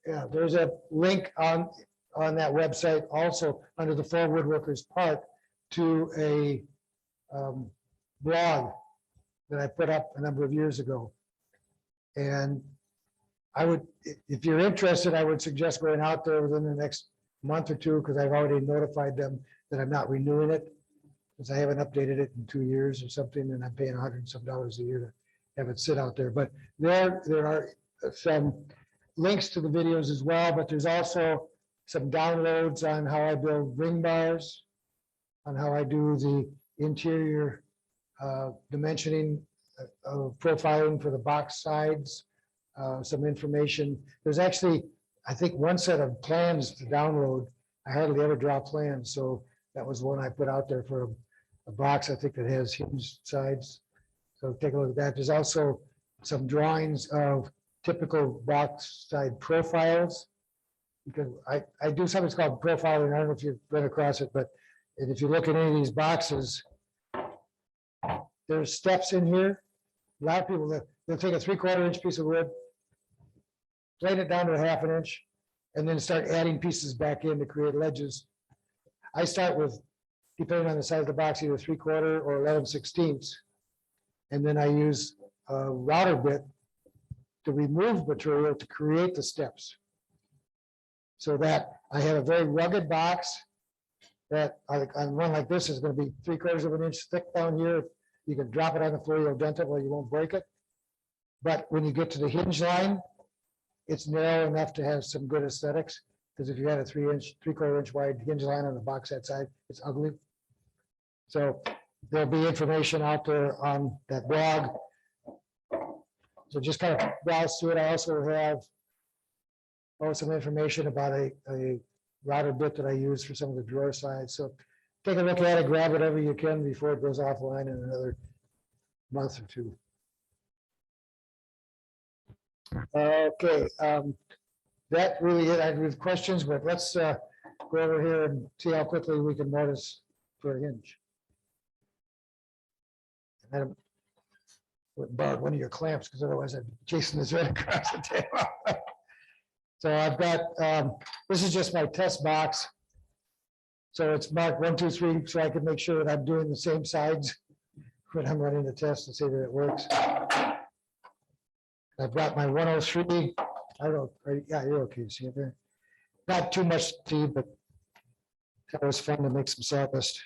yeah, there's a link on that website also under the Fall Woodworkers part to a blog that I put up a number of years ago. And I would, if you're interested, I would suggest going out there within the next month or 2, because I've already notified them that I'm not renewing it, because I haven't updated it in 2 years or something, and I'm paying $100 and some a year to have it sit out there. But there are some links to the videos as well, but there's also some downloads on how I build ring bars, on how I do the interior dimensioning profiling for the box sides, some information. There's actually, I think, 1 set of plans to download. I hardly ever draw plans, so that was one I put out there for a box, I think, that has hinged sides. So take a look at that. There's also some drawings of typical box side profiles, because I do something called profiling. I don't know if you've run across it, but if you look at any of these boxes, there's steps in here. A lot of people, they'll take a 3/4 inch piece of wood, plane it down to a 1/2 inch, and then start adding pieces back in to create ledges. I start with, depending on the size of the box, either 3/4 or 11/16. And then I use a router bit to remove material to create the steps. So that I have a very rugged box that on one like this is going to be 3/4 inch thick down here. You can drop it on the floor, you'll dent it, or you won't break it. But when you get to the hinge line, it's narrow enough to have some good aesthetics. Because if you had a 3/4 inch wide hinge line on the box that side, it's ugly. So there'll be information out there on that blog. So just kind of browse through it. I also have some information about a router bit that I use for some of the drawer sides. So take a look at it, grab whatever you can before it goes offline in another month or 2. Okay, that really it. I have questions, but let's go over here and see how quickly we can notice for a hinge. And would borrow one of your clamps, because otherwise I'd be chasing this right across the table. So I've got, this is just my test box. So it's marked 1, 2, 3, so I can make sure that I'm doing the same sides when I'm running the test and see that it works. I've got my 103. I don't, yeah, you're okay. See it there? Not too much tea, but that was fun to make some sawdust.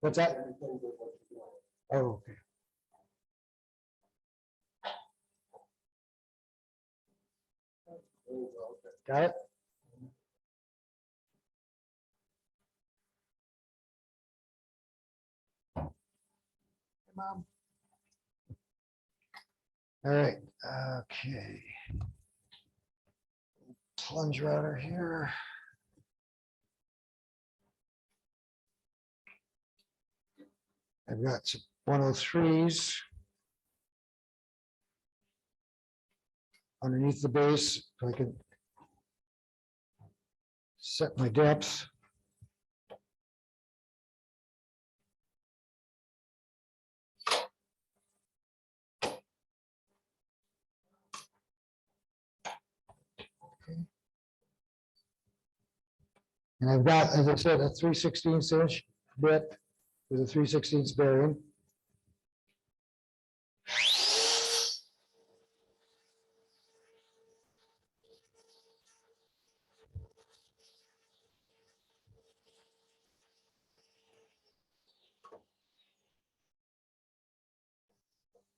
What's that? Oh, okay. Got it? Mom. All right, okay. Plunge router here. I've got some 103s underneath the base, so I can set my depth. And I've got, as I said, a 3/16 inch bit with a 3/16 bearing.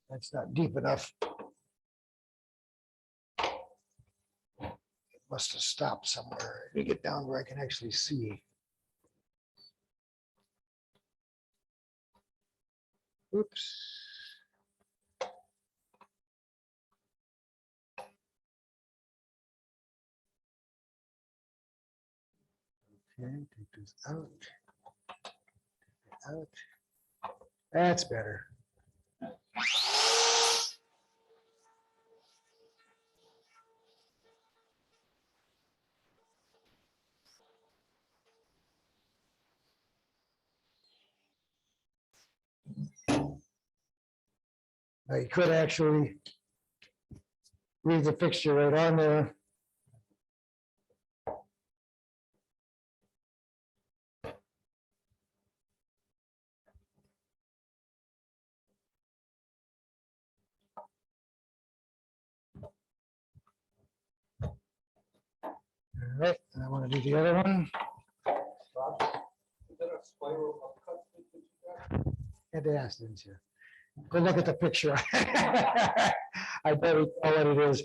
That's not deep enough. It must have stopped somewhere. Let me get down where I can actually see. Oops. Okay, take this out. Out. That's better. Now you could actually leave the fixture right on there. All right, and I want to do the other one. Is that a spiral upcut that you got? Had to ask, didn't you? Go look at the picture. I bet you know what it is.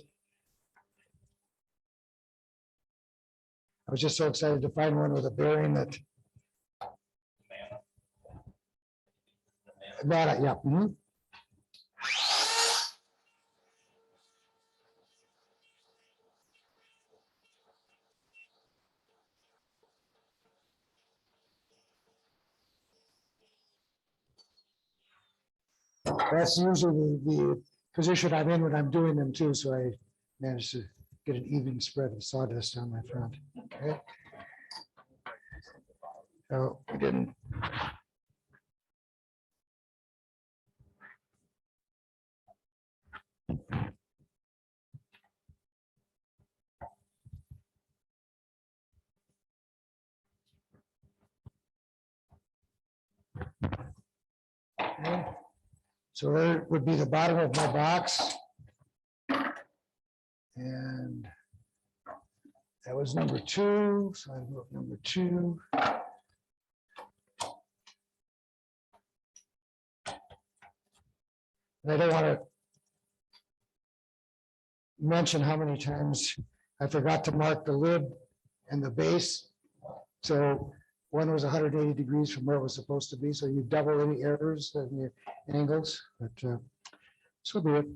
I was just so excited to find one with a bearing that, yeah. Mhm. That's usually the position I'm in when I'm doing them too, so I managed to get an even spread of sawdust on my front. Okay. So we didn't. Okay. So there would be the bottom of my box. And that was number 2. So I wrote number 2. And I don't want to mention how many times I forgot to mark the lid and the base. So one was 180 degrees from where it was supposed to be. So you double any errors in your angles, but so be it.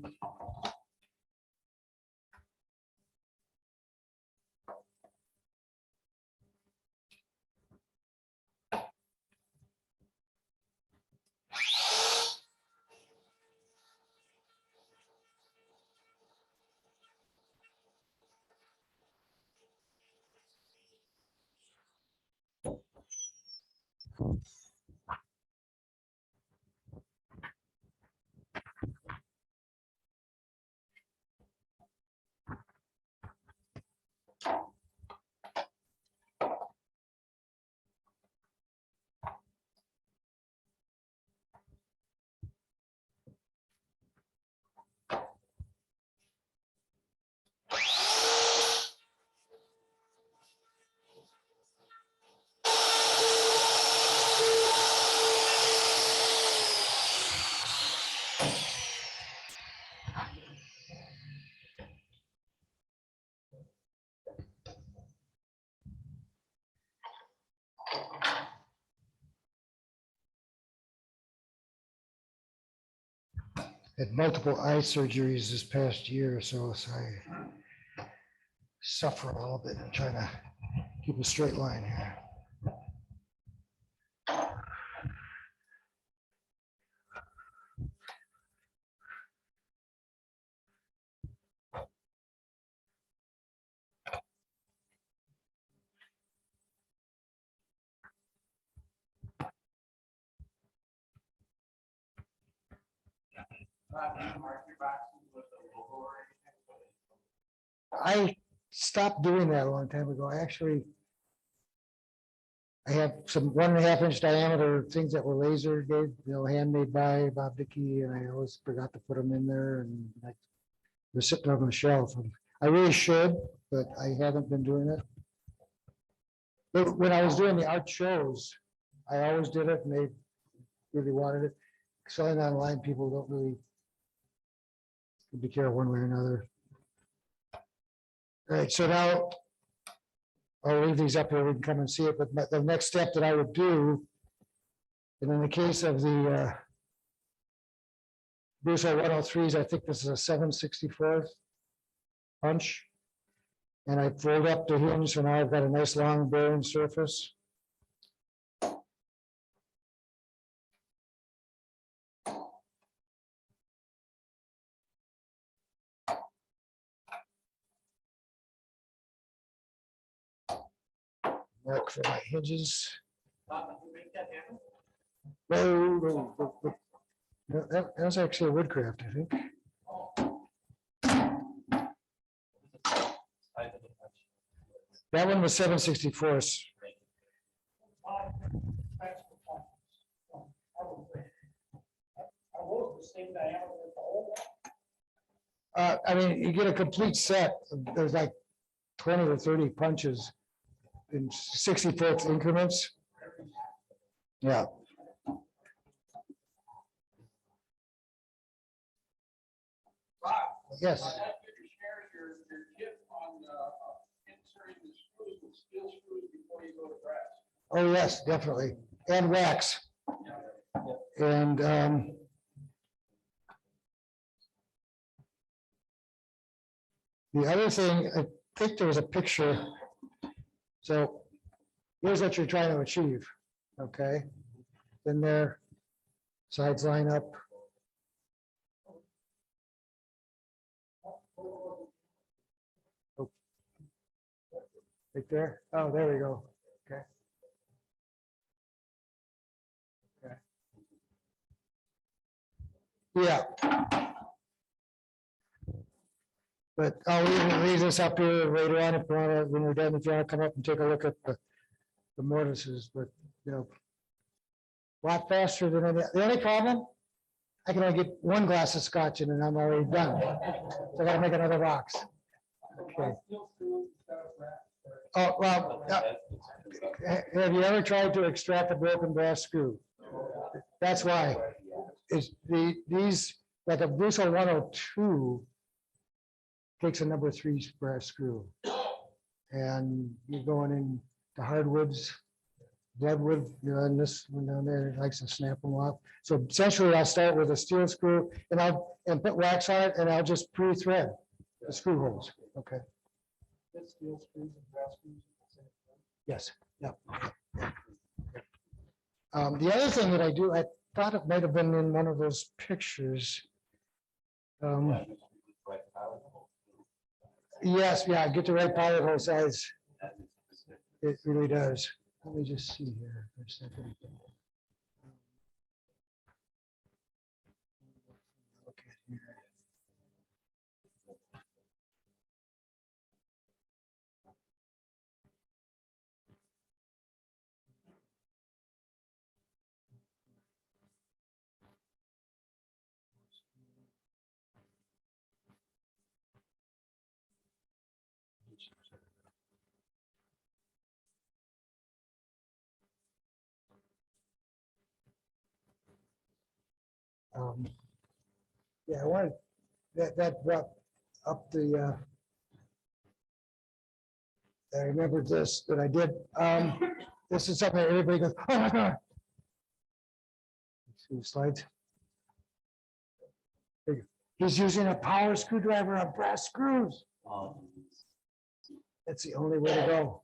Had multiple eye surgeries this past year or so, so I suffer a little bit in trying to keep a straight line here. I stopped doing that a long time ago. I have some 1.5 inch diameter things that were laser, handmade by Bob Dickey, and I always forgot to put them in there, and they're sitting on the shelf. And I really should, but I haven't been doing it. But when I was doing the art shows, I always did it, and they really wanted it. Selling online, people don't really be careful one way or another. All right, so now I'll leave these up here, we can come and see it, but the next step that I would do, and in the case of the Brusso 103s, I think this is a 7/64 punch. And I fold up the hinge, so now I've got a nice long bearing surface. Mark for my hinges. No, that's actually a woodcraft, I think. That one was 7/64. I mean, you get a complete set. There's like 20 or 30 punches in 64th increments. Yeah. Yes. Oh, yes, definitely. And wax. And the other thing, I think there was a picture. So here's what you're trying to achieve. Okay. Then there, sides line up. Oh. Right there. Oh, there we go. Okay. Okay. Yeah. But I'll leave this up here later on if you want to, when we're done, if you want to come up and take a look at the mortises, but you know, a lot faster than any. The only problem, I can only get one glass of scotch in and I'm already done. So I got to make another box. Okay. Oh, well, have you ever tried to extract a broken brass screw? That's why. Is these, like a Brusso 102 takes a number 3 brass screw. And you're going in the hardwoods, bloodwood, you know, and this one down there, it likes to snap them off. So essentially I'll start with a steel screw and put wax on it, and I'll just pre-thread the screw holes. Okay. Steel screws and brass screws. Yes. Yeah. The other thing that I do, I thought it might have been in one of those pictures. Yes, yeah, get the right pilot hole size. It really does. Let me just see here for a second. Look at here. Yeah, I wanted that brought up the. I remember this that I did. This is something that everybody goes, oh my God. See the slides. He's using a power screwdriver on brass screws. That's the only way to go.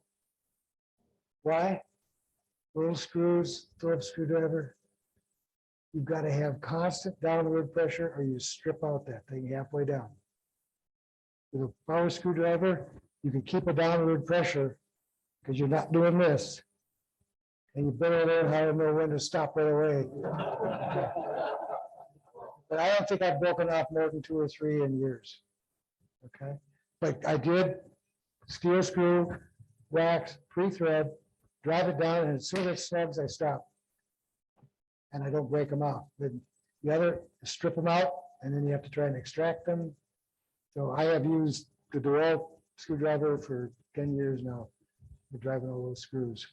Why? Little screws, Phillips screwdriver. You've got to have constant downward pressure or you strip out that thing halfway down. With a power screwdriver, you can keep a downward pressure because you're not doing this. And you better learn how to know when to stop right away. But I don't think I've broken off more than 2 or 3 in years. Okay, but I did steel screw, wax, pre-thread, drive it down, and as soon as it snugs, I stop. And I don't break them off. Then the other, strip them out, and then you have to try and extract them. So I have used the dual screwdriver for 10 years now, for driving all those screws.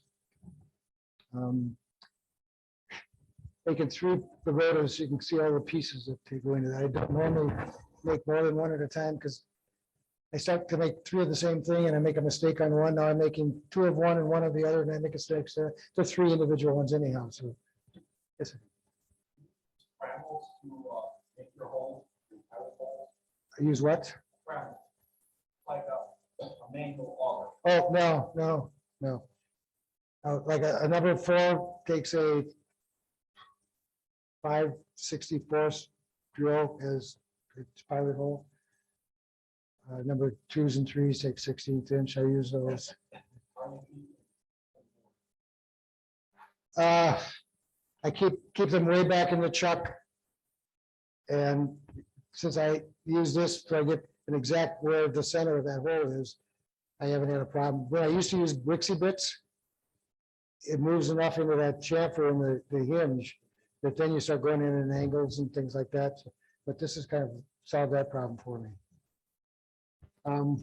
Making through the rotors, you can see all the pieces that they go into that. I don't normally make more than one at a time because I start to make 3 of the same thing and I make a mistake on one. Now I'm making 2 of one and 1 of the other, and I make mistakes there. They're 3 individual ones anyhow. So yes, sir. Scrambles to make your hole, pilot hole, I use what? scramble, like a manual auger. Oh, no. Like a number 4 takes a 5/64 drill as its pilot hole. Number 2s and 3s take 16th inch. I use those. I keep them way back in the chuck. And since I use this to get an exact where the center of that hole is, I haven't had a problem. When I used to use Brixie bits, it moves enough into that chamfer and the hinge that then you start going in angles and things like that. But this has kind of solved that problem for me. I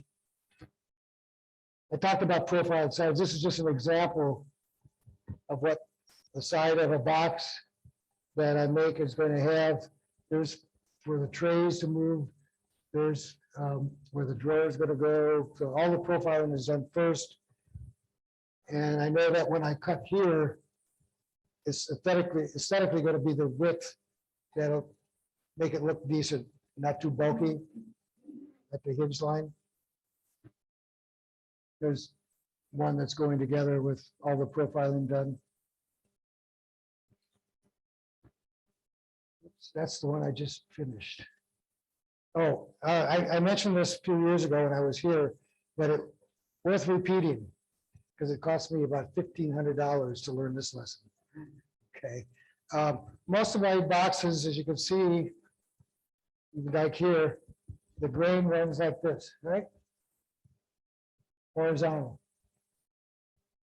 talked about profiled sides. This is just an example of what the side of a box that I make is going to have. There's for the trays to move. There's where the drawer is going to go. So all the profiling is done first. And I know that when I cut here, it's aesthetically going to be the width that'll make it look decent, not too bulky at the hinge line. There's one that's going together with all the profiling done. That's the one I just finished. Oh, I mentioned this a few years ago when I was here, but it's worth repeating because it cost me about $1,500 to learn this lesson. Okay. Most of my boxes, as you can see, like here, the grain runs like this, right? Horizontal.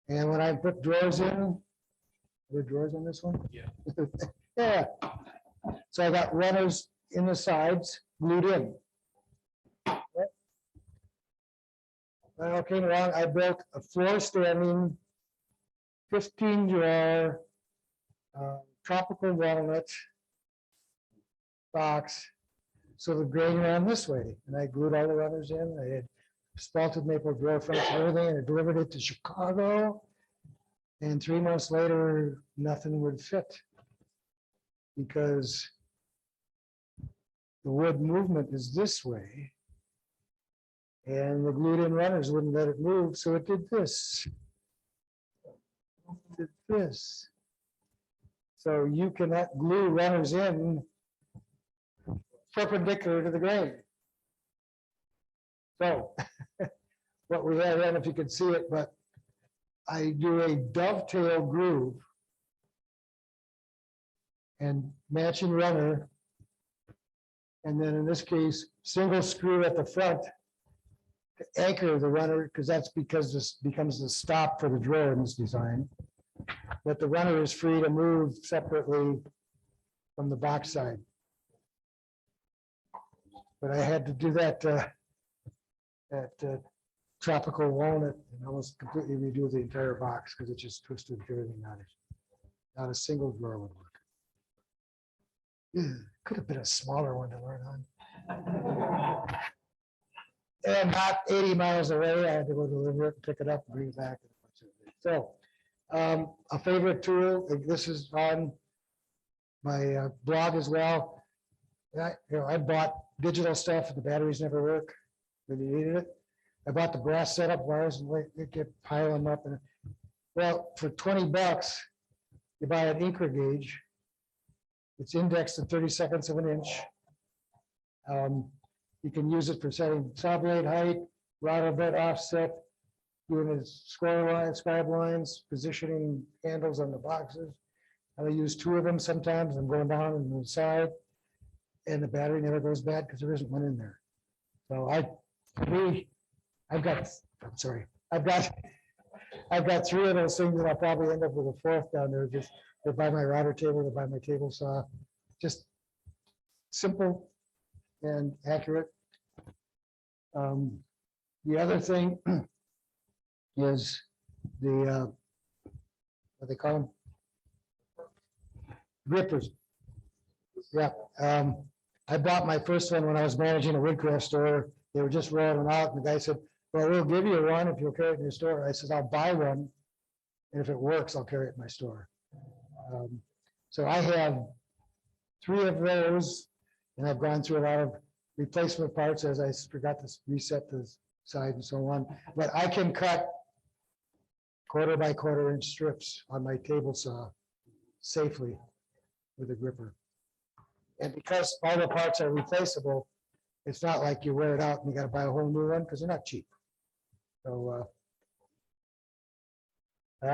And when I put drawers in, are there drawers on this one? Yeah. Yeah. So I got runners in the sides, glued in. When I came along, I built a floor standing 15 drawer tropical walnut box. So the grain ran this way, and I glued all the runners in. I had spalted maple drawer fronts and everything, and I delivered it to Chicago. And 3 months later, nothing would fit because the wood movement is this way. And the glued in runners wouldn't let it move, so it did this. It did this. So you cannot glue runners in perpendicular to the grain. So what we have, I don't know if you can see it, but I do a dovetail groove and matching runner. And then in this case, single screw at the front to anchor the runner, because this becomes the stop for the drawer in this design. But the runner is free to move separately from the box side. But I had to do that tropical walnut and almost completely redo the entire box because it just twisted everything out. Not a single drawer would work. Could have been a smaller one to learn on. And not 80 miles away, I had to go deliver it, pick it up, bring it back. So a favorite tool, this is on my blog as well. I bought digital stuff and the batteries never work when you needed it. I bought the brass setup wires and they get pile them up. And well, for $20, you buy an Inker gauge. It's indexed at 32nds of an inch. You can use it for setting saw blade height, rod bed offset, doing the square lines, scribe lines, positioning handles on the boxes. I use 2 of them sometimes. I'm going down on the side. and the battery never goes bad because there isn't one in there. So I've got, I'm sorry, I've got 3 of those things, and I'll probably end up with a 4th down there. Just they're by my router table, they're by my table saw. Just simple and accurate. The other thing is the what they call them, grippers. Yeah, I bought my first one when I was managing a woodcraft store. They were just rolling them out, and the guy said, "Well, we'll give you one if you'll carry it in your store." I said, "I'll buy one, and if it works, I'll carry it in my store." So I have 3 of those, and I've gone through a lot of replacement parts as I forgot to reset the side and so on. But I can cut 1/4 by 1/4 inch strips on my table saw safely with a gripper. And because all the parts are replaceable, it's not like you wear it out and you gotta buy a whole new one, because they're not cheap. So, you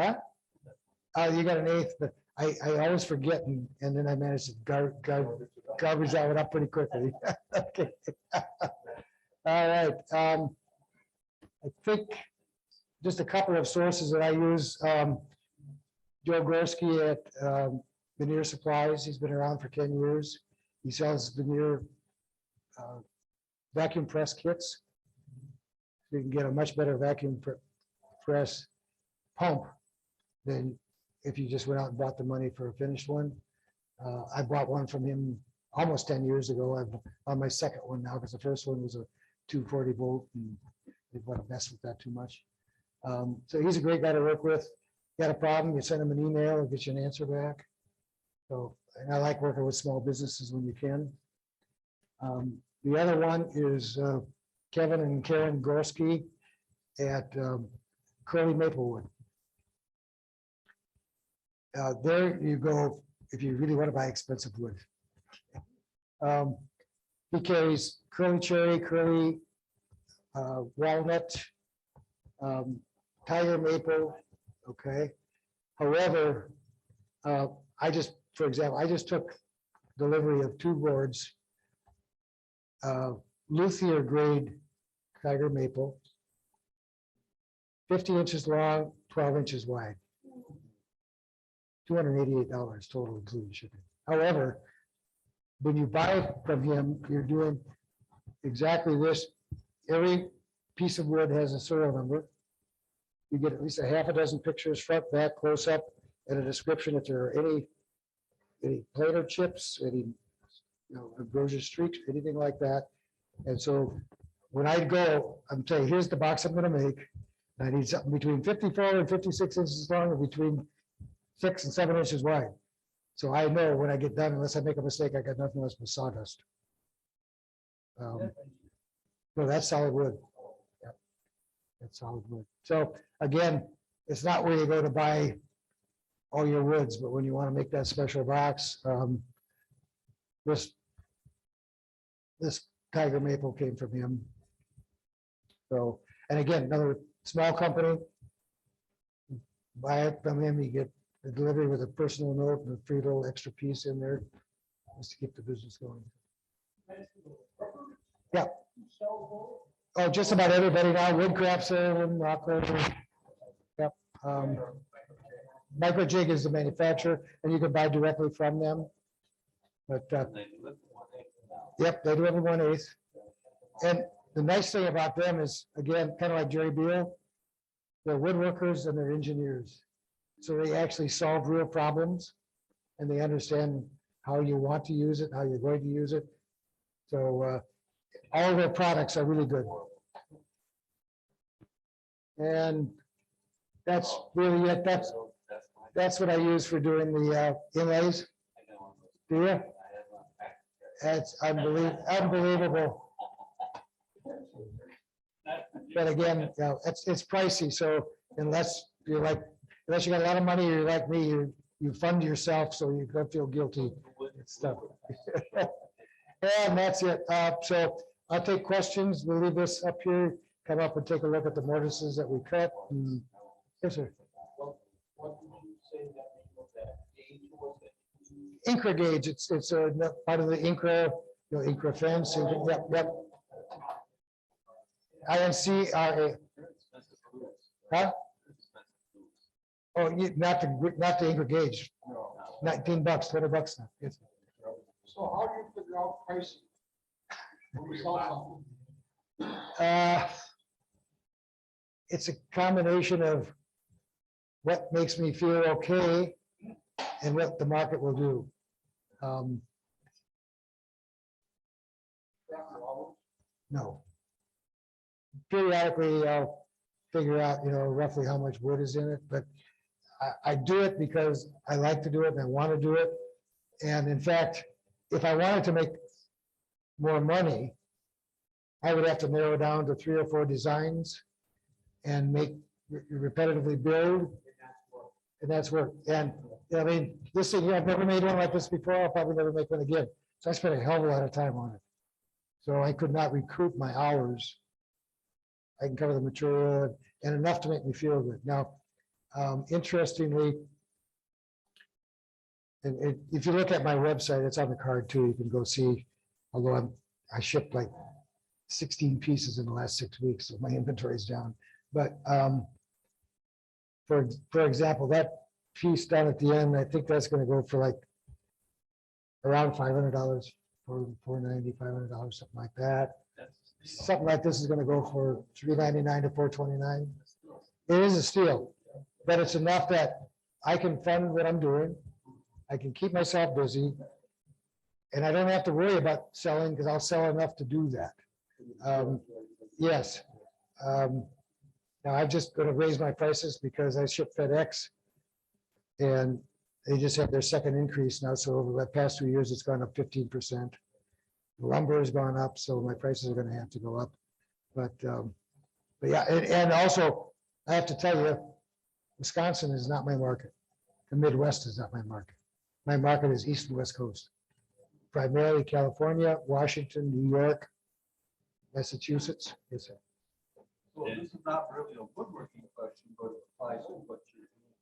got an 1/8, but I always forget, and then I manage to garbage that one up pretty quickly. Okay. All right. I think just a couple of sources that I use. Joe Gorski at Veneer Supplies. He's been around for 10 years. He sells veneer vacuum press kits. You can get a much better vacuum press pump than if you just went out and bought the money for a finished one. I bought one from him almost 10 years ago. I'm on my second one now because the first one was a 240 volt and didn't want to mess with that too much. So he's a great guy to work with. Got a problem, you send him an email and get you an answer back. So, and I like working with small businesses when you can. The other one is Kevin and Karen Gorski at Curly Maplewood. There you go if you really want to buy expensive wood. He carries curly cherry, curly walnut, tiger maple. Okay. However, for example, I just took delivery of 2 boards, luthier grade tiger maple, 50 inches long, 12 inches wide. $288 total including shipping. However, when you buy from him, you're doing exactly this. Every piece of wood has a serial number. You get at least a half a dozen pictures, front, back, close up, and a description if there are any planer chips, any ambrosia streaks, anything like that. And so when I go, I'm telling you, here's the box I'm going to make. I need something between 54 and 56 inches long, and between 6 and 7 inches wide. So I know when I get done, unless I make a mistake, I got nothing less but sawdust. No, that's solid wood. Yep. That's solid wood. So again, it's not where you go to buy all your woods, but when you want to make that special box, this tiger maple came from him. So, and again, another small company. Buy it from him, you get the delivery with a personal note and a free little extra piece in there just to keep the business going. Yeah. Oh, just about everybody now. Woodcraft Salem, Rockland. Yep. Microjig is the manufacturer, and you can buy directly from them. But yep, they do every 1/8. And the nice thing about them is, again, kind of like Jerry Beal, they're woodworkers and they're engineers. So they actually solve real problems, and they understand how you want to use it, how you're going to use it. So all their products are really good. And that's really it. That's what I use for doing the inlays. Do you? That's unbelievable. But again, it's pricey. So unless you got a lot of money, or you're like me, you fund yourself, so you don't feel guilty and stuff. And that's it. So I'll take questions. We'll leave this up here. Come up and take a look at the mortises that we cut. Yes, sir. What did you say that was that gauge was it? Incra gauge. It's a part of the Incra You know, Incra fence, yep. INCRA, huh? Oh, not the Incra gauge, $19, $20 now. Yes. So how do you figure out pricing? When we sell something? It's a combination of what makes me feel okay and what the market will do. No. Periodically, I'll figure out, roughly how much wood is in it, but I do it because I like to do it and I want to do it. And in fact, if I wanted to make more money, I would have to narrow down to 3 or 4 designs and make repetitively build. And that's work. And I mean, this thing here, I've never made one like this before. I'll probably never make one again. So I spent a hell of a lot of time on it. So I could not recoup my hours. I can cover the material and enough to make me feel good. Now, interestingly, and if you look at my website, it's on the card too. You can go see, although I shipped like 16 pieces in the last 6 weeks, so my inventory is down. But for example, that piece down at the end, I think that's going to go for like around $500, $490, $500, something like that. Something like this is going to go for $399 to $429. It is a steal, but it's enough that I can fund what I'm doing. I can keep myself busy, and I don't have to worry about selling because I'll sell enough to do that. Yes. Now I'm just going to raise my prices because I ship FedEx, and they just had their second increase now. So over the past 2 years, it's gone up 15%. Lumber has gone up, so my prices are going to have to go up. But yeah, and also I have to tell you, Wisconsin is not my market. The Midwest is not my market. My market is East and West Coast, primarily California, Washington, New York, Massachusetts. Yes, sir. So this is not really a woodworking question, but it applies to what you're doing.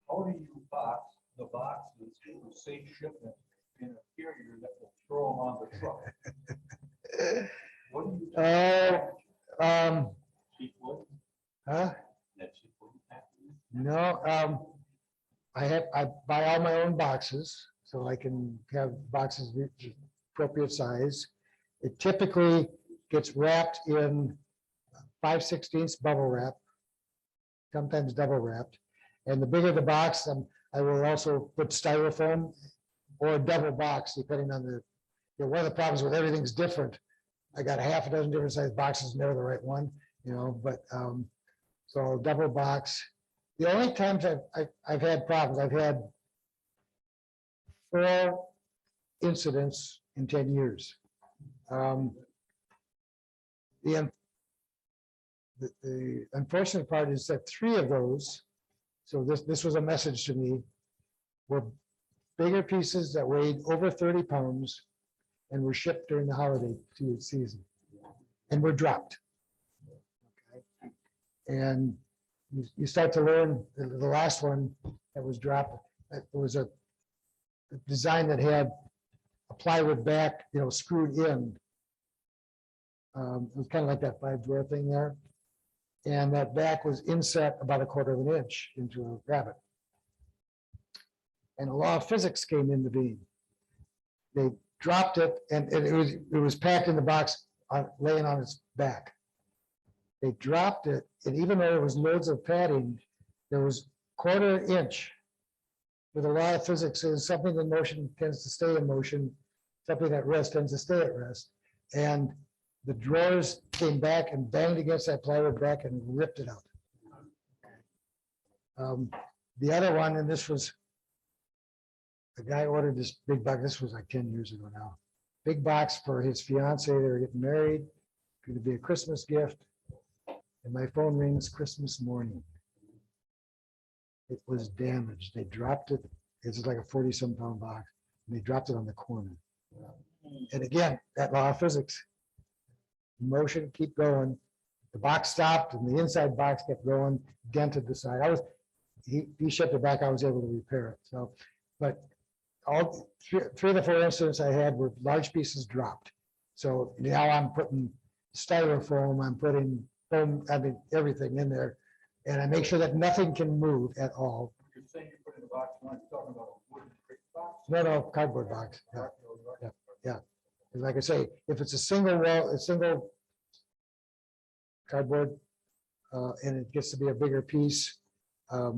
How do you box the boxes for safe shipment in a carrier that will throw them on the truck? What do you do? Cheap wood? Huh? That cheap wood packaging? No, I buy all my own boxes, so I can have boxes appropriate size. It typically gets wrapped in 5/16 bubble wrap, sometimes double wrapped. And the bigger the box, I will also put styrofoam or a double box, depending on one of the problems with everything's different. I got a half a dozen different size boxes, never the right one, but so double box. The only times I've had problems, I've had 4 incidents in 10 years. The unfortunate part is that 3 of those, so this was a message to me, were bigger pieces that weighed over 30 pounds and were shipped during the holiday season and were dropped. Okay. And you start to learn the last one that was dropped. It was a design that had a plywood back, screwed in. It was kind of like that 5-drawer thing there. And that back was inset about 1/4 inch into a rabbet. And the law of physics came into being. They dropped it, and it was packed in the box, laying on its back. They dropped it, and even though there was loads of padding, there was 1/4 inch. With the law of physics, is something in motion tends to stay in motion, something at rest tends to stay at rest. And the drawers came back and banged against that plywood back and ripped it out. The other one, and this was, the guy ordered this big box, this was like 10 years ago now. Big box for his fiance, they were getting married, going to be a Christmas gift. And my phone rings Christmas morning. It was damaged. They dropped it. It's like a 40-some pound box. And they dropped it on the corner. And again, that law of physics. Motion, keep going. The box stopped and the inside box kept going, dented the side. He shipped it back. I was able to repair it. So, but all three of the four incidents I had were large pieces dropped. So now I'm putting styrofoam, I'm putting foam, I mean, everything in there. And I make sure that nothing can move at all. You're saying you put in a box, you're not talking about a wooden brick box? No, cardboard box. Yeah. And like I say, if it's a single wall, a single cardboard, and it gets to be a bigger piece, a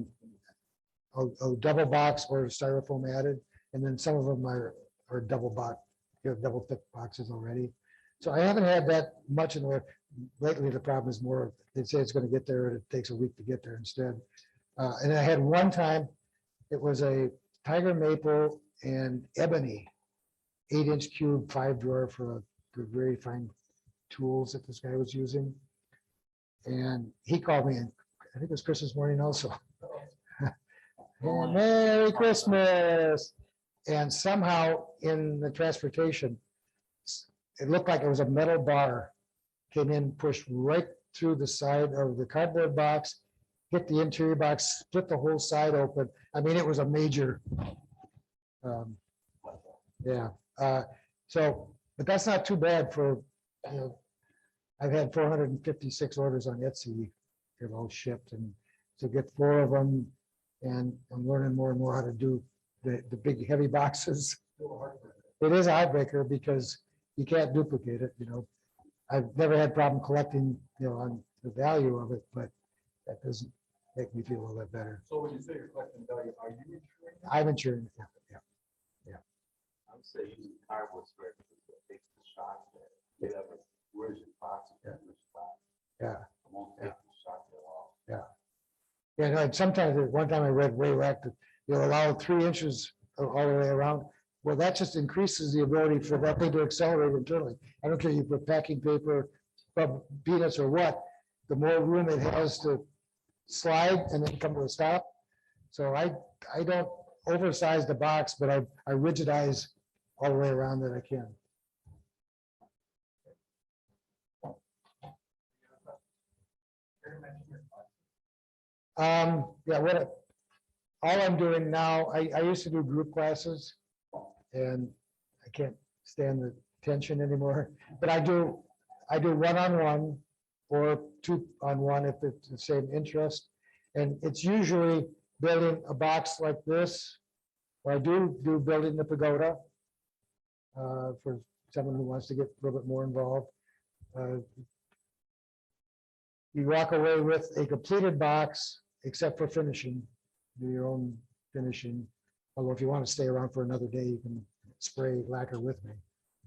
double box or styrofoam added, and then some of them are double box, double thick boxes already. So I haven't had that much in the way. Lately, the problem is more, they say it's going to get there and it takes a week to get there instead. And I had one time, it was a tiger maple and ebony 8-inch cube 5-drawer for the very fine tools that this guy was using. And he called me, and I think it was Christmas morning also. Merry Christmas. And somehow in the transportation, it looked like it was a metal bar came in, pushed right through the side of the cardboard box, hit the interior box, split the whole side open. I mean, it was a major, yeah. So, but that's not too bad for, I've had 456 orders on Etsy, they're all shipped, and to get 4 of them, and I'm learning more and more how to do the big heavy boxes. It is a heartbreaker because you can't duplicate it, I've never had problem collecting, on the value of it, but that doesn't make me feel a little bit better. So when you say you're collecting value, are you insuring? I'm insuring it, yeah. I would say using cardboard square because it takes the shock there. Where's your box? Yeah. It won't take the shock at all. Yeah, no, and sometimes, one time I read way back that you'll allow 3 inches all the way around. Well, that just increases the ability for that thing to accelerate internally. I don't care if you put packing paper, peanuts or what, the more room it has to slide and then come to a stop. So I don't oversize the box, but I rigidize all the way around that I can. Yeah, all I'm doing now, I used to do group classes and I can't stand the tension anymore, but I do one-on-one or 2-on-1 if it's the same interest. And it's usually building a box like this, or I do building the pagoda for someone who wants to get a little bit more involved. You walk away with a completed box, except for finishing, do your own finishing. Although if you want to stay around for another day, you can spray lacquer with me.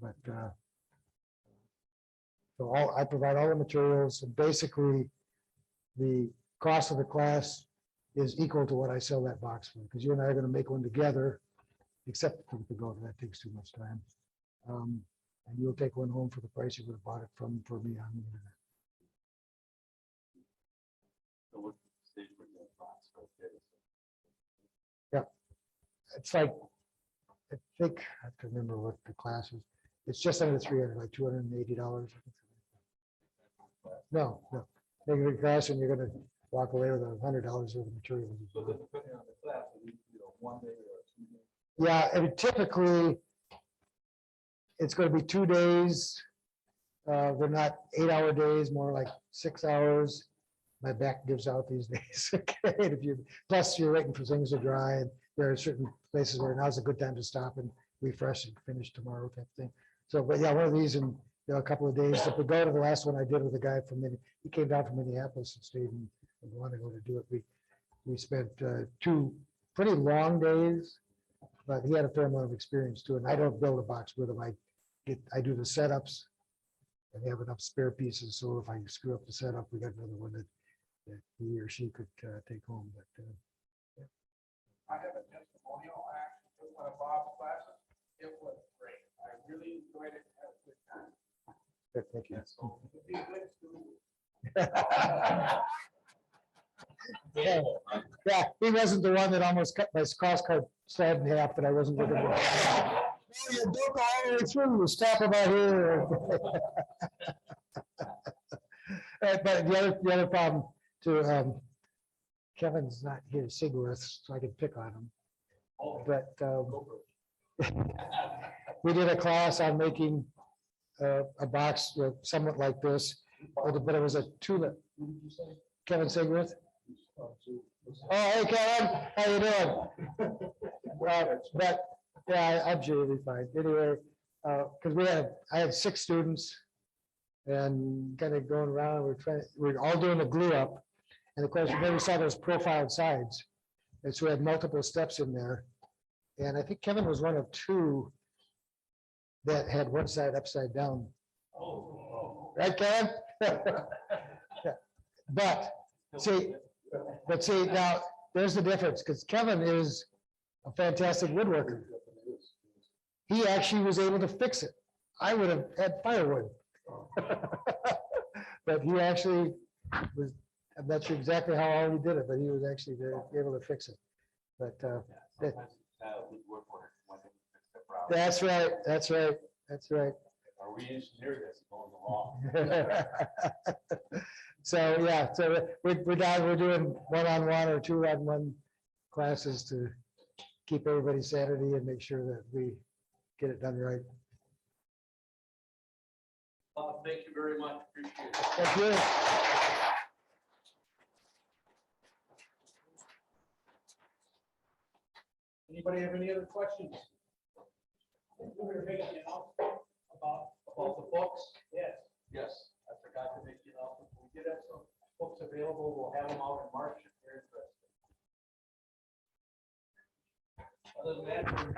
But so I provide all the materials, and basically the cost of the class is equal to what I sell that box for, because you and I are going to make one together, except for the pagoda, that takes too much time. And you'll take one home for the price you would have bought it for me on the internet. So what's the stage with that box? It's like, I think, I have to remember what the class is. It's just under 300, like $280. No. Make a class and you're gonna walk away with $100 worth of material. So then depending on the class, it 1 day or 2 days. Yeah, and typically, it's gonna be 2 days. They're not 8-hour days, more like 6 hours. My back gives out these days. Okay, plus you're waiting for things to dry, and there are certain places where now's a good time to stop and refresh and finish tomorrow type thing. So, but yeah, one of these in a couple of days. The pagoda, the last one I did with a guy from he came down from Minneapolis and stayed and wanted to go to do it. We spent 2 pretty long days, but he had a fair amount of experience too. And I don't build a box with him. I do the setups and have enough spare pieces. So if I screw up the setup, we got another one that he or she could take home. But I have a testimonial. I actually took one of Bob's classes. It was great. I really enjoyed it. Had a good time. good, thank you. Be a good student. Yeah, he wasn't the one that almost cut my cross card slab in half that I wasn't looking for. Oh, you don't go all the way through. Stop about here. But the other problem too, Kevin's not here, Sigworth, so I can pick on him. But we did a class on making a box somewhat like this, but it was a tulip. Kevin Sigworth. Oh, hey Kevin, how you doing? But yeah, I'm sure you'll be fine. Anyway, because I had 6 students and kind of going around, we're all doing the glue up. And of course, you never saw those profiled sides. And so we had multiple steps in there. And I think Kevin was one of 2 that had one side upside down. Right, Kevin? Yeah. But see, now there's the difference, because Kevin is a fantastic woodworker. He actually was able to fix it. I would have had firewood. But he actually was, I'm not sure exactly how all he did it, but he was actually able to fix it. But that's right, that's right, that's right. Are we engineered this going along? So, yeah, so we're doing one-on-one or two-on-one classes to keep everybody's sanity and make sure that we get it done right. Thank you very much, appreciate it. Thank you. Anybody have any other questions? We're gonna make an announcement about the books. Yes. Yes, I forgot to make the announcement. We did have some books available. We'll have them out in March if you're interested. Other than that, we're